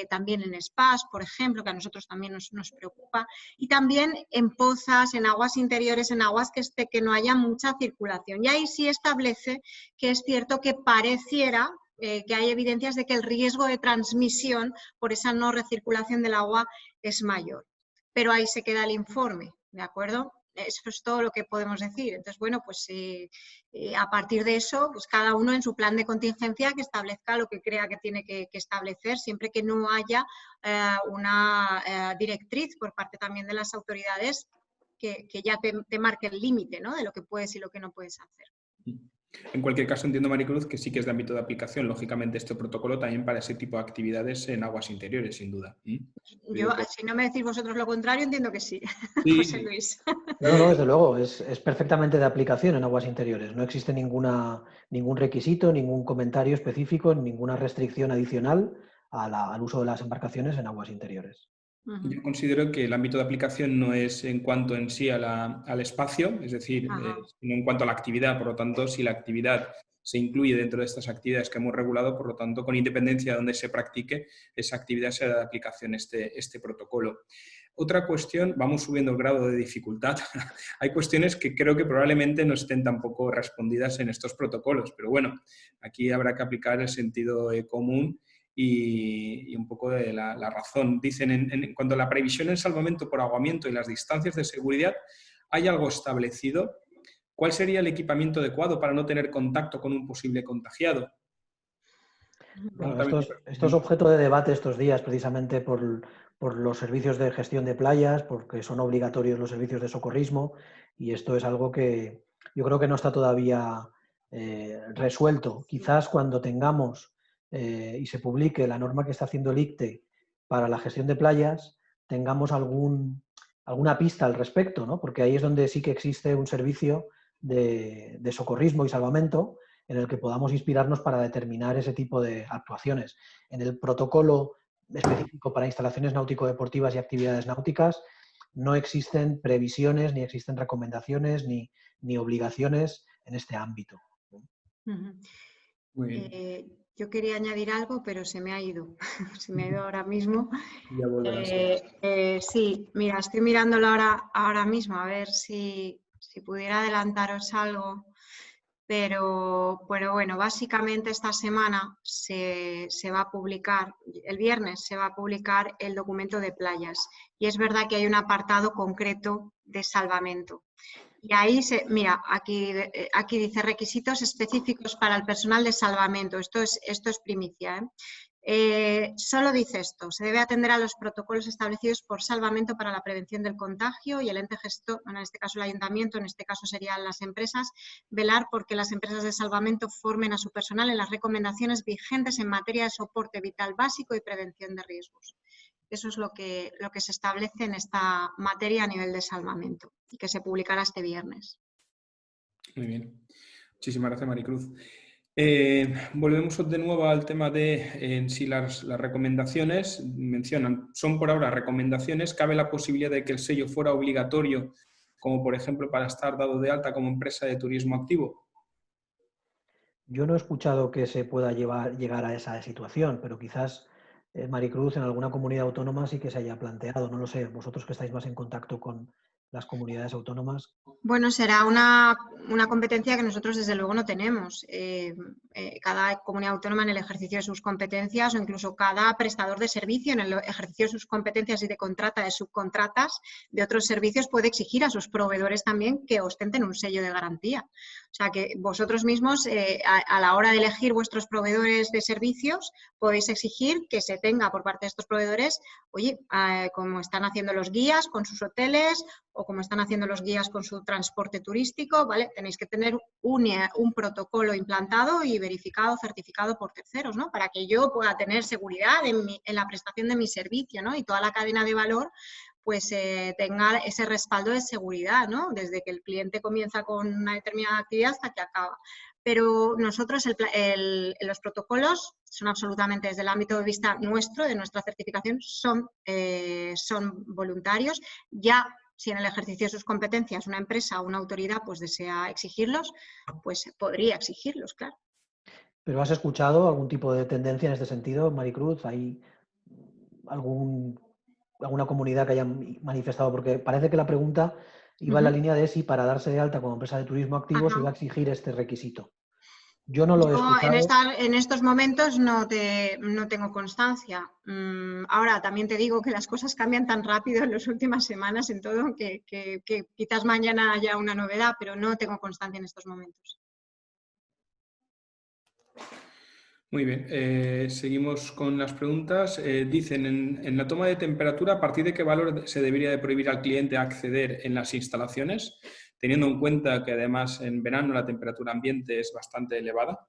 Speaker 3: también en spas, por ejemplo, que a nosotros también nos preocupa, y también en pozas, en aguas interiores, en aguas que no haya mucha circulación. Y ahí sí establece que es cierto que pareciera que hay evidencias de que el riesgo de transmisión por esa no recirculación del agua es mayor. Pero ahí se queda el informe, ¿de acuerdo? Eso es todo lo que podemos decir. Entonces, bueno, pues a partir de eso, pues cada uno en su plan de contingencia que establezca lo que crea que tiene que establecer, siempre que no haya una directriz por parte también de las autoridades que ya te marque el límite, ¿no? De lo que puedes y lo que no puedes hacer.
Speaker 1: En cualquier caso, entiendo, Maricruz, que sí que es de ámbito de aplicación, lógicamente, este protocolo también para ese tipo de actividades en aguas interiores, sin duda.
Speaker 3: Yo, si no me decís vosotros lo contrario, entiendo que sí,
Speaker 1: Sí.
Speaker 3: José Luis.
Speaker 4: No, desde luego, es perfectamente de aplicación en aguas interiores. No existe ningún requisito, ningún comentario específico, ninguna restricción adicional al uso de las embarcaciones en aguas interiores.
Speaker 1: Yo considero que el ámbito de aplicación no es en cuanto en sí al espacio, es decir, sino en cuanto a la actividad. Por lo tanto, si la actividad se incluye dentro de estas actividades que hemos regulado, por lo tanto, con independencia de donde se practique, esa actividad será de aplicación este protocolo. Otra cuestión, vamos subiendo el grado de dificultad. Hay cuestiones que creo que probablemente no estén tampoco respondidas en estos protocolos, pero bueno, aquí habrá que aplicar el sentido común y un poco de la razón. Dicen, en cuanto a la previsión en salvamento por ahogamiento y las distancias de seguridad, ¿hay algo establecido? ¿Cuál sería el equipamiento adecuado para no tener contacto con un posible contagiado?
Speaker 4: Bueno, esto es objeto de debate estos días precisamente por los servicios de gestión de playas, porque son obligatorios los servicios de socorrismo, y esto es algo que yo creo que no está todavía resuelto. Quizás cuando tengamos y se publique la norma que está haciendo el ICTE para la gestión de playas, tengamos alguna pista al respecto, ¿no? Porque ahí es donde sí que existe un servicio de socorrismo y salvamento en el que podamos inspirarnos para determinar ese tipo de actuaciones. En el protocolo específico para instalaciones náutico-deportivas y actividades náuticas no existen previsiones, ni existen recomendaciones, ni obligaciones en este ámbito.
Speaker 1: Muy bien.
Speaker 3: Yo quería añadir algo, pero se me ha ido. Se me ha ido ahora mismo.
Speaker 1: Ya volverás.
Speaker 3: Sí, mira, estoy mirándolo ahora mismo, a ver si pudiera adelantaros algo. Pero bueno, básicamente esta semana se va a publicar, el viernes se va a publicar el documento de playas. Y es verdad que hay un apartado concreto de salvamento. Y ahí, mira, aquí dice requisitos específicos para el personal de salvamento. Esto es primicia, solo dice esto: se debe atender a los protocolos establecidos por salvamento para la prevención del contagio y el ente gestor, bueno, en este caso el ayuntamiento, en este caso serían las empresas, velar porque las empresas de salvamento formen a su personal en las recomendaciones vigentes en materia de soporte vital básico y prevención de riesgos. Eso es lo que se establece en esta materia a nivel de salvamento y que se publicará este viernes.
Speaker 1: Muy bien. Muchísimas gracias, Maricruz. Volvemos de nuevo al tema de en sí las recomendaciones. Mencionan, son por ahora recomendaciones. ¿Cabe la posibilidad de que el sello fuera obligatorio, como por ejemplo para estar dado de alta como empresa de turismo activo?
Speaker 4: Yo no he escuchado que se pueda llegar a esa situación, pero quizás Maricruz en alguna comunidad autónoma sí que se haya planteado, no lo sé, vosotros que estáis más en contacto con las comunidades autónomas?
Speaker 3: Bueno, será una competencia que nosotros desde luego no tenemos. Cada comunidad autónoma en el ejercicio de sus competencias o incluso cada prestador de servicio en el ejercicio de sus competencias y de contrata de subcontratas de otros servicios puede exigir a sus proveedores también que ostenten un sello de garantía. O sea que vosotros mismos a la hora de elegir vuestros proveedores de servicios podéis exigir que se tenga por parte de estos proveedores, oye, como están haciendo los guías con sus hoteles o como están haciendo los guías con su transporte turístico, ¿vale? Tenéis que tener un protocolo implantado y verificado, certificado por terceros, ¿no? Para que yo pueda tener seguridad en la prestación de mi servicio, ¿no? Y toda la cadena de valor pues tenga ese respaldo de seguridad, ¿no? Desde que el cliente comienza con una determinada actividad hasta que acaba. Pero nosotros los protocolos son absolutamente, desde el ámbito de vista nuestro, de nuestra certificación, son voluntarios. Ya si en el ejercicio de sus competencias una empresa o una autoridad pues desea exigirlos, pues podría exigirlos, claro.
Speaker 4: ¿Pero has escuchado algún tipo de tendencia en este sentido, Maricruz? ¿Hay alguna comunidad que haya manifestado? Porque parece que la pregunta iba en la línea de si para darse de alta como empresa de turismo activo se iba a exigir este requisito. Yo no lo he escuchado.
Speaker 3: En estos momentos no tengo constancia. Ahora también te digo que las cosas cambian tan rápido en las últimas semanas en todo que quizás mañana haya una novedad, pero no tengo constancia en estos momentos.
Speaker 1: Muy bien, seguimos con las preguntas. Dicen, en la toma de temperatura, ¿a partir de qué valor se debería de prohibir al cliente acceder en las instalaciones, teniendo en cuenta que además en verano la temperatura ambiente es bastante elevada?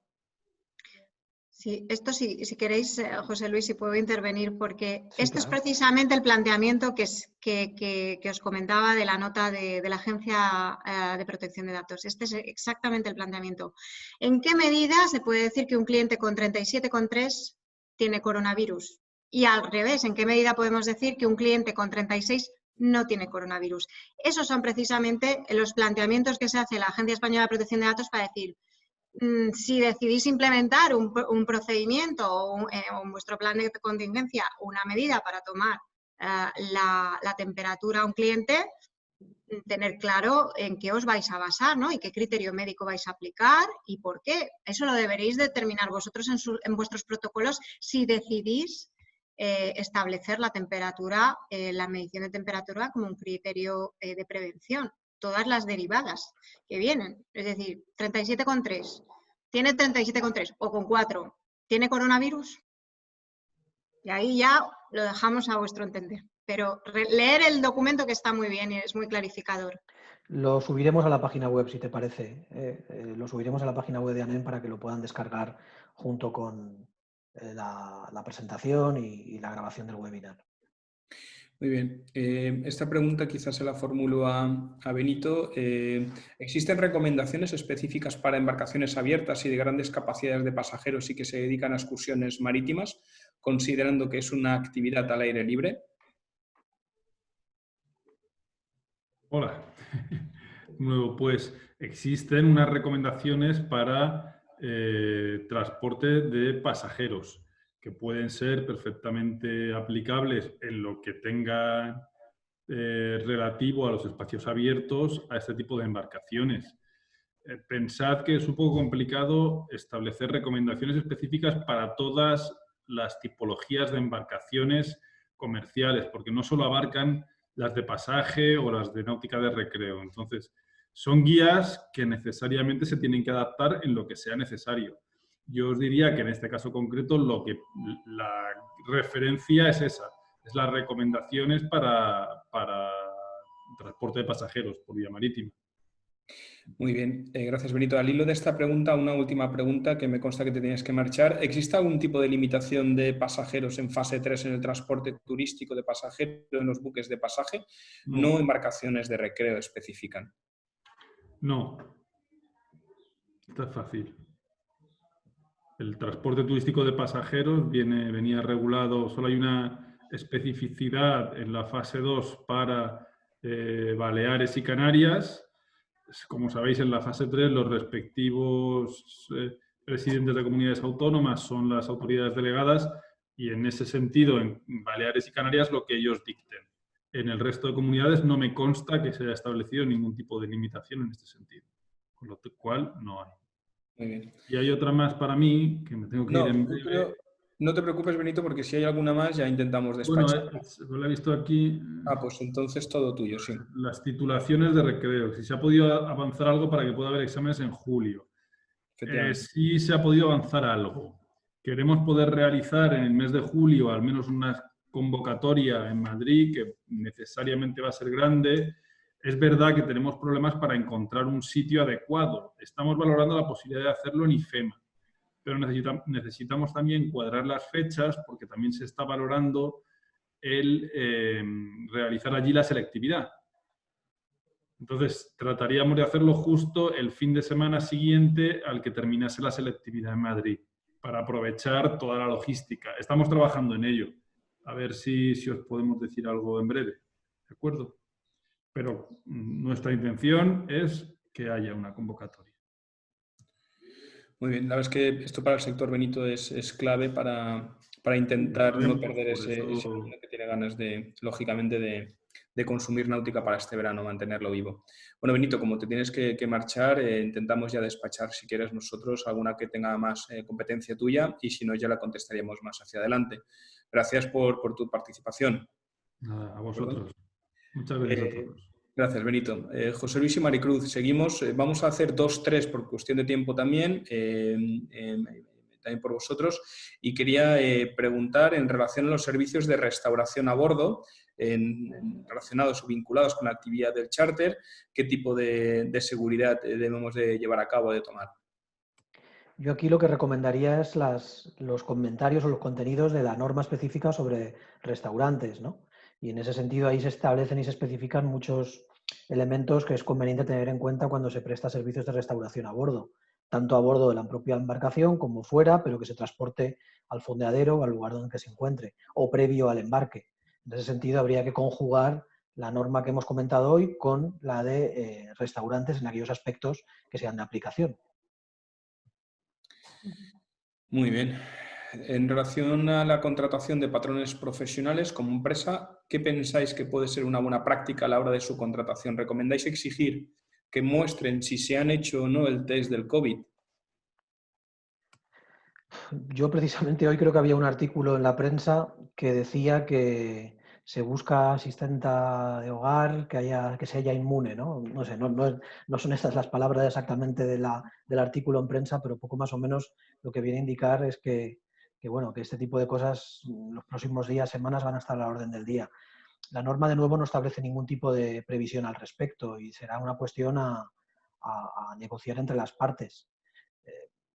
Speaker 3: Sí, esto sí, si queréis, José Luis, si puedo intervenir, porque
Speaker 4: Sí,
Speaker 3: esto
Speaker 4: claro.
Speaker 3: es precisamente el planteamiento que os comentaba de la nota de la Agencia de Protección de Datos. Este es exactamente el planteamiento. ¿En qué medida se puede decir que un cliente con 37,3 tiene coronavirus? Y al revés, ¿en qué medida podemos decir que un cliente con 36 no tiene coronavirus? Esos son precisamente los planteamientos que se hace la Agencia Española de Protección de Datos para decir, si decidís implementar un procedimiento o en vuestro plan de contingencia una medida para tomar la temperatura a un cliente, tener claro en qué os vais a basar, ¿no? Y qué criterio médico vais a aplicar y por qué. Eso lo deberéis determinar vosotros en vuestros protocolos si decidís establecer la temperatura, la medición de temperatura como un criterio de prevención. Todas las derivadas que vienen, es decir, 37,3, tiene 37,3 o con 4, ¿tiene coronavirus? Y ahí ya lo dejamos a vuestro entender. Pero leer el documento que está muy bien y es muy clarificador.
Speaker 4: Lo subiremos a la página web, si te parece. Lo subiremos a la página web de ANEM para que lo puedan descargar junto con la presentación y la grabación del webinar.
Speaker 1: Muy bien. Esta pregunta quizás se la formulo a Benito. ¿Existen recomendaciones específicas para embarcaciones abiertas y de grandes capacidades de pasajeros y que se dedican a excursiones marítimas, considerando que es una actividad al aire libre?
Speaker 2: Hola. Nuevo, pues existen unas recomendaciones para transporte de pasajeros que pueden ser perfectamente aplicables en lo que tenga relativo a los espacios abiertos a este tipo de embarcaciones. Pensad que es un poco complicado establecer recomendaciones específicas para todas las tipologías de embarcaciones comerciales, porque no solo abarcan las de pasaje o las de náutica de recreo. Entonces, son guías que necesariamente se tienen que adaptar en lo que sea necesario. Yo os diría que en este caso concreto la referencia es esa, es las recomendaciones para transporte de pasajeros por vía marítima.
Speaker 1: Muy bien, gracias Benito. Al hilo de esta pregunta, una última pregunta que me consta que te tienes que marchar. ¿Existe algún tipo de limitación de pasajeros en fase 3 en el transporte turístico de pasajeros en los buques de pasaje? No embarcaciones de recreo especifican.
Speaker 2: No. Está fácil. El transporte turístico de pasajeros venía regulado, solo hay una especificidad en la fase 2 para Baleares y Canarias. Como sabéis, en la fase 3 los respectivos presidentes de comunidades autónomas son las autoridades delegadas y en ese sentido, en Baleares y Canarias, lo que ellos dicten. En el resto de comunidades no me consta que se haya establecido ningún tipo de limitación en este sentido, con lo cual no hay.
Speaker 1: Muy bien.
Speaker 2: Y hay otra más para mí, que me tengo que ir en breve.
Speaker 1: No te preocupes, Benito, porque si hay alguna más ya intentamos
Speaker 2: Bueno,
Speaker 1: despachar.
Speaker 2: lo he visto aquí.
Speaker 1: Pues entonces todo tuyo, sí.
Speaker 2: Las titulaciones de recreo. Si se ha podido avanzar algo para que pueda haber exámenes en julio. Sí se ha podido avanzar algo. Queremos poder realizar en el mes de julio al menos una convocatoria en Madrid, que necesariamente va a ser grande. Es verdad que tenemos problemas para encontrar un sitio adecuado. Estamos valorando la posibilidad de hacerlo en IFEMA, pero necesitamos también cuadrar las fechas porque también se está valorando el realizar allí la selectividad. Entonces, trataríamos de hacerlo justo el fin de semana siguiente al que terminase la selectividad en Madrid, para aprovechar toda la logística. Estamos trabajando en ello. A ver si os podemos decir algo en breve. ¿De acuerdo? Pero nuestra intención es que haya una convocatoria.
Speaker 1: Muy bien. La verdad es que esto para el sector, Benito, es clave para intentar no perder ese alumno que tiene ganas, lógicamente, de consumir náutica para este verano, mantenerlo vivo. Bueno, Benito, como te tienes que marchar, intentamos ya despachar, si quieres, nosotros alguna que tenga más competencia tuya, y si no, ya la contestaríamos más hacia adelante. Gracias por tu participación.
Speaker 2: Nada, a vosotros. Muchas gracias a todos.
Speaker 1: Gracias, Benito. José Luis y Maricruz, seguimos. Vamos a hacer 2-3 por cuestión de tiempo también por vosotros. Y quería preguntar en relación a los servicios de restauración a bordo, relacionados o vinculados con la actividad del charter, ¿qué tipo de seguridad debemos de llevar a cabo, de tomar?
Speaker 4: Yo aquí lo que recomendaría es los comentarios o los contenidos de la norma específica sobre restaurantes, ¿no? Y en ese sentido ahí se establecen y se especifican muchos elementos que es conveniente tener en cuenta cuando se presta servicios de restauración a bordo, tanto a bordo de la propia embarcación como fuera, pero que se transporte al fondeadero o al lugar donde se encuentre, o previo al embarque. En ese sentido habría que conjugar la norma que hemos comentado hoy con la de restaurantes en aquellos aspectos que sean de aplicación.
Speaker 1: Muy bien. En relación a la contratación de patrones profesionales como empresa, ¿qué pensáis que puede ser una buena práctica a la hora de su contratación? ¿Recomendáis exigir que muestren si se han hecho o no el test del COVID?
Speaker 4: Yo precisamente hoy creo que había un artículo en la prensa que decía que se busca asistenta de hogar que se haya inmune, ¿no? No sé, no son estas las palabras exactamente del artículo en prensa, pero poco más o menos lo que viene a indicar es que este tipo de cosas los próximos días, semanas van a estar a la orden del día. La norma, de nuevo, no establece ningún tipo de previsión al respecto y será una cuestión a negociar entre las partes.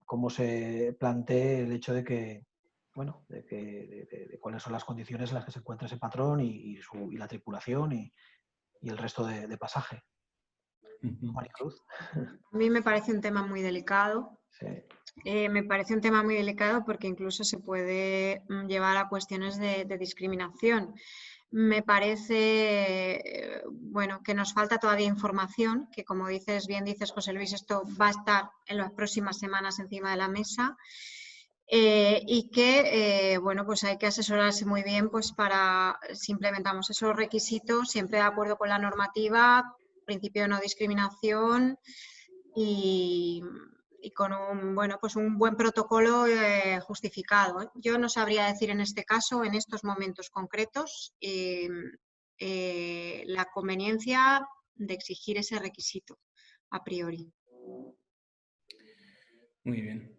Speaker 4: Cómo se plantee el hecho de que, de cuáles son las condiciones en las que se encuentra ese patrón y la tripulación y el resto de pasaje. Maricruz.
Speaker 3: A mí me parece un tema muy delicado.
Speaker 4: Sí.
Speaker 3: Me parece un tema muy delicado porque incluso se puede llevar a cuestiones de discriminación. Me parece que nos falta todavía información, que como bien dices, José Luis, esto va a estar en las próximas semanas encima de la mesa y que pues hay que asesorarse muy bien pues para si implementamos esos requisitos, siempre de acuerdo con la normativa, principio de no discriminación y con un buen protocolo justificado. Yo no sabría decir en este caso, en estos momentos concretos, la conveniencia de exigir ese requisito a priori.
Speaker 1: Muy bien.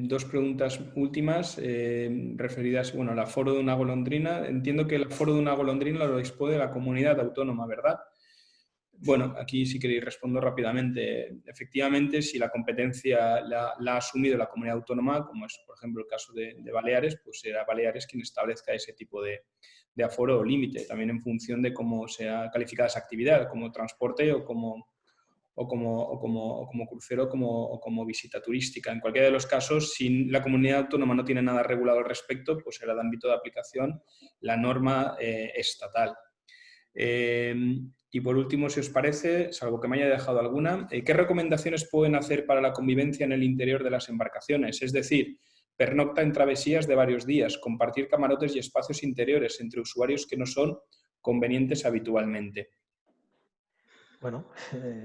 Speaker 1: Dos preguntas últimas referidas al aforo de una golondrina. Entiendo que el aforo de una golondrina lo dispone la comunidad autónoma, ¿verdad? Bueno, aquí si queréis respondo rápidamente. Efectivamente, si la competencia la ha asumido la comunidad autónoma, como es, por ejemplo, el caso de Baleares, pues será Baleares quien establezca ese tipo de aforo o límite, también en función de cómo sea calificada esa actividad, como transporte o como crucero o como visita turística. En cualquiera de los casos, si la comunidad autónoma no tiene nada regulado al respecto, pues será de ámbito de aplicación la norma estatal. Y por último, si os parece, salvo que me haya dejado alguna, ¿qué recomendaciones pueden hacer para la convivencia en el interior de las embarcaciones? Es decir, pernocta en travesías de varios días, compartir camarotes y espacios interiores entre usuarios que no son convenientes habitualmente.
Speaker 4: Bueno,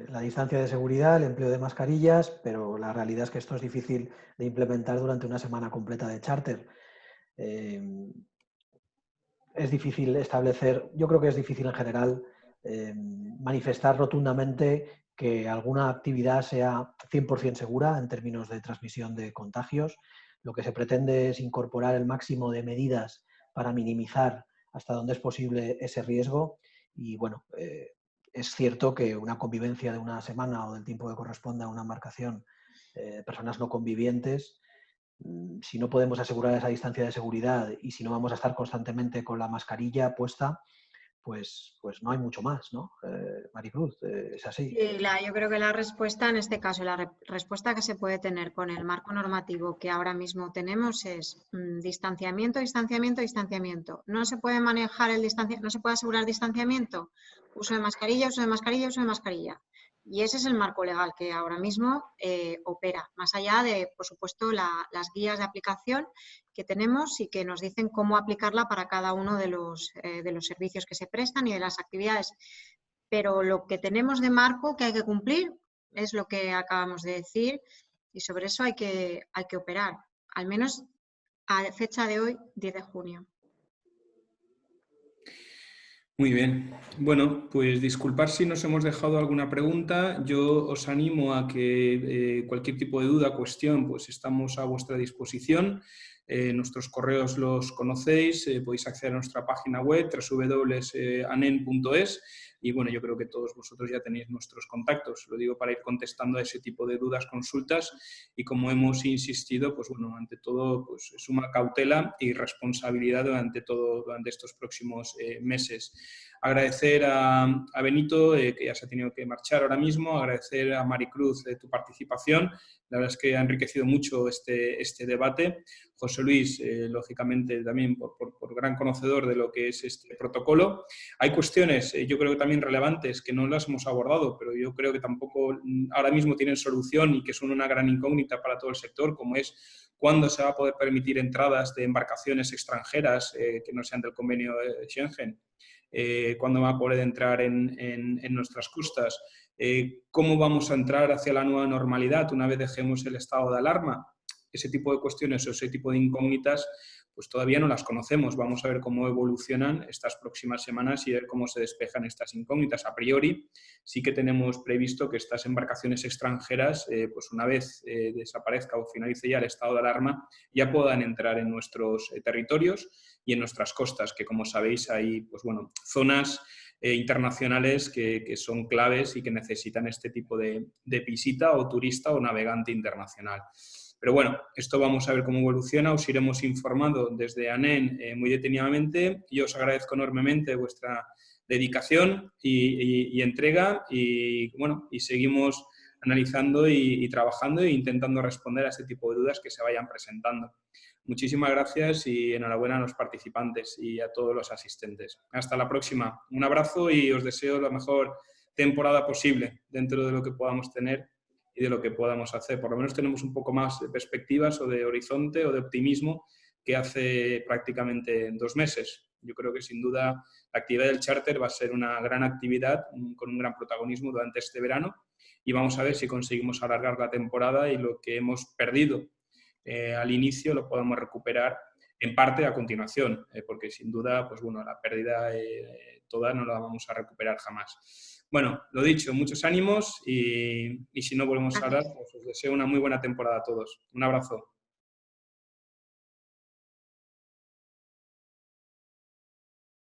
Speaker 4: la distancia de seguridad, el empleo de mascarillas, pero la realidad es que esto es difícil de implementar durante una semana completa de charter. Es difícil establecer, yo creo que es difícil en general manifestar rotundamente que alguna actividad sea 100% segura en términos de transmisión de contagios. Lo que se pretende es incorporar el máximo de medidas para minimizar hasta donde es posible ese riesgo y bueno, es cierto que una convivencia de una semana o del tiempo que corresponda a una embarcación de personas no convivientes, si no podemos asegurar esa distancia de seguridad y si no vamos a estar constantemente con la mascarilla puesta, pues no hay mucho más, ¿no? Maricruz, es así.
Speaker 3: Sí, yo creo que la respuesta en este caso, la respuesta que se puede tener con el marco normativo que ahora mismo tenemos es distanciamiento, distanciamiento, distanciamiento. No se puede manejar el distanciamiento, no se puede asegurar distanciamiento, uso de mascarilla, uso de mascarilla, uso de mascarilla. Y ese es el marco legal que ahora mismo opera, más allá de, por supuesto, las guías de aplicación que tenemos y que nos dicen cómo aplicarla para cada uno de los servicios que se prestan y de las actividades. Pero lo que tenemos de marco que hay que cumplir es lo que acabamos de decir y sobre eso hay que operar, al menos a fecha de hoy, 10 de junio.
Speaker 1: Muy bien. Bueno, pues disculpad si nos hemos dejado alguna pregunta. Yo os animo a que cualquier tipo de duda, cuestión, pues estamos a vuestra disposición. Nuestros correos los conocéis, podéis acceder a nuestra página web www.anen.es y bueno, yo creo que todos vosotros ya tenéis nuestros contactos. Lo digo para ir contestando a ese tipo de dudas, consultas y como hemos insistido, pues bueno, ante todo, pues suma cautela y responsabilidad durante estos próximos meses. Agradecer a Benito, que ya se ha tenido que marchar ahora mismo, agradecer a Maricruz tu participación. La verdad es que ha enriquecido mucho este debate. José Luis, lógicamente, también por gran conocedor de lo que es este protocolo. Hay cuestiones, yo creo que también relevantes, que no las hemos abordado, pero yo creo que tampoco ahora mismo tienen solución y que son una gran incógnita para todo el sector, como es cuándo se va a poder permitir entradas de embarcaciones extranjeras que no sean del convenio de Schengen. Cuándo va a poder entrar en nuestras costas, cómo vamos a entrar hacia la nueva normalidad una vez dejemos el estado de alarma. Ese tipo de cuestiones o ese tipo de incógnitas pues todavía no las conocemos. Vamos a ver cómo evolucionan estas próximas semanas y ver cómo se despejan estas incógnitas. A priori, sí que tenemos previsto que estas embarcaciones extranjeras, pues una vez desaparezca o finalice ya el estado de alarma, ya puedan entrar en nuestros territorios y en nuestras costas, que como sabéis hay pues bueno, zonas internacionales que son claves y que necesitan este tipo de visita o turista o navegante internacional. Pero bueno, esto vamos a ver cómo evoluciona, os iremos informando desde ANEN muy detenidamente y os agradezco enormemente vuestra dedicación y entrega y bueno, y seguimos analizando y trabajando e intentando responder a este tipo de dudas que se vayan presentando. Muchísimas gracias y enhorabuena a los participantes y a todos los asistentes. Hasta la próxima. Un abrazo y os deseo la mejor temporada posible dentro de lo que podamos tener y de lo que podamos hacer. Por lo menos tenemos un poco más de perspectivas o de horizonte o de optimismo que hace prácticamente 2 meses. Yo creo que sin duda la actividad del charter va a ser una gran actividad con un gran protagonismo durante este verano y vamos a ver si conseguimos alargar la temporada y lo que hemos perdido al inicio lo podamos recuperar en parte a continuación, porque sin duda, pues bueno, la pérdida toda no la vamos a recuperar jamás. Bueno, lo dicho, muchos ánimos y si no volvemos a hablar, pues os deseo una muy buena temporada a todos. Un abrazo.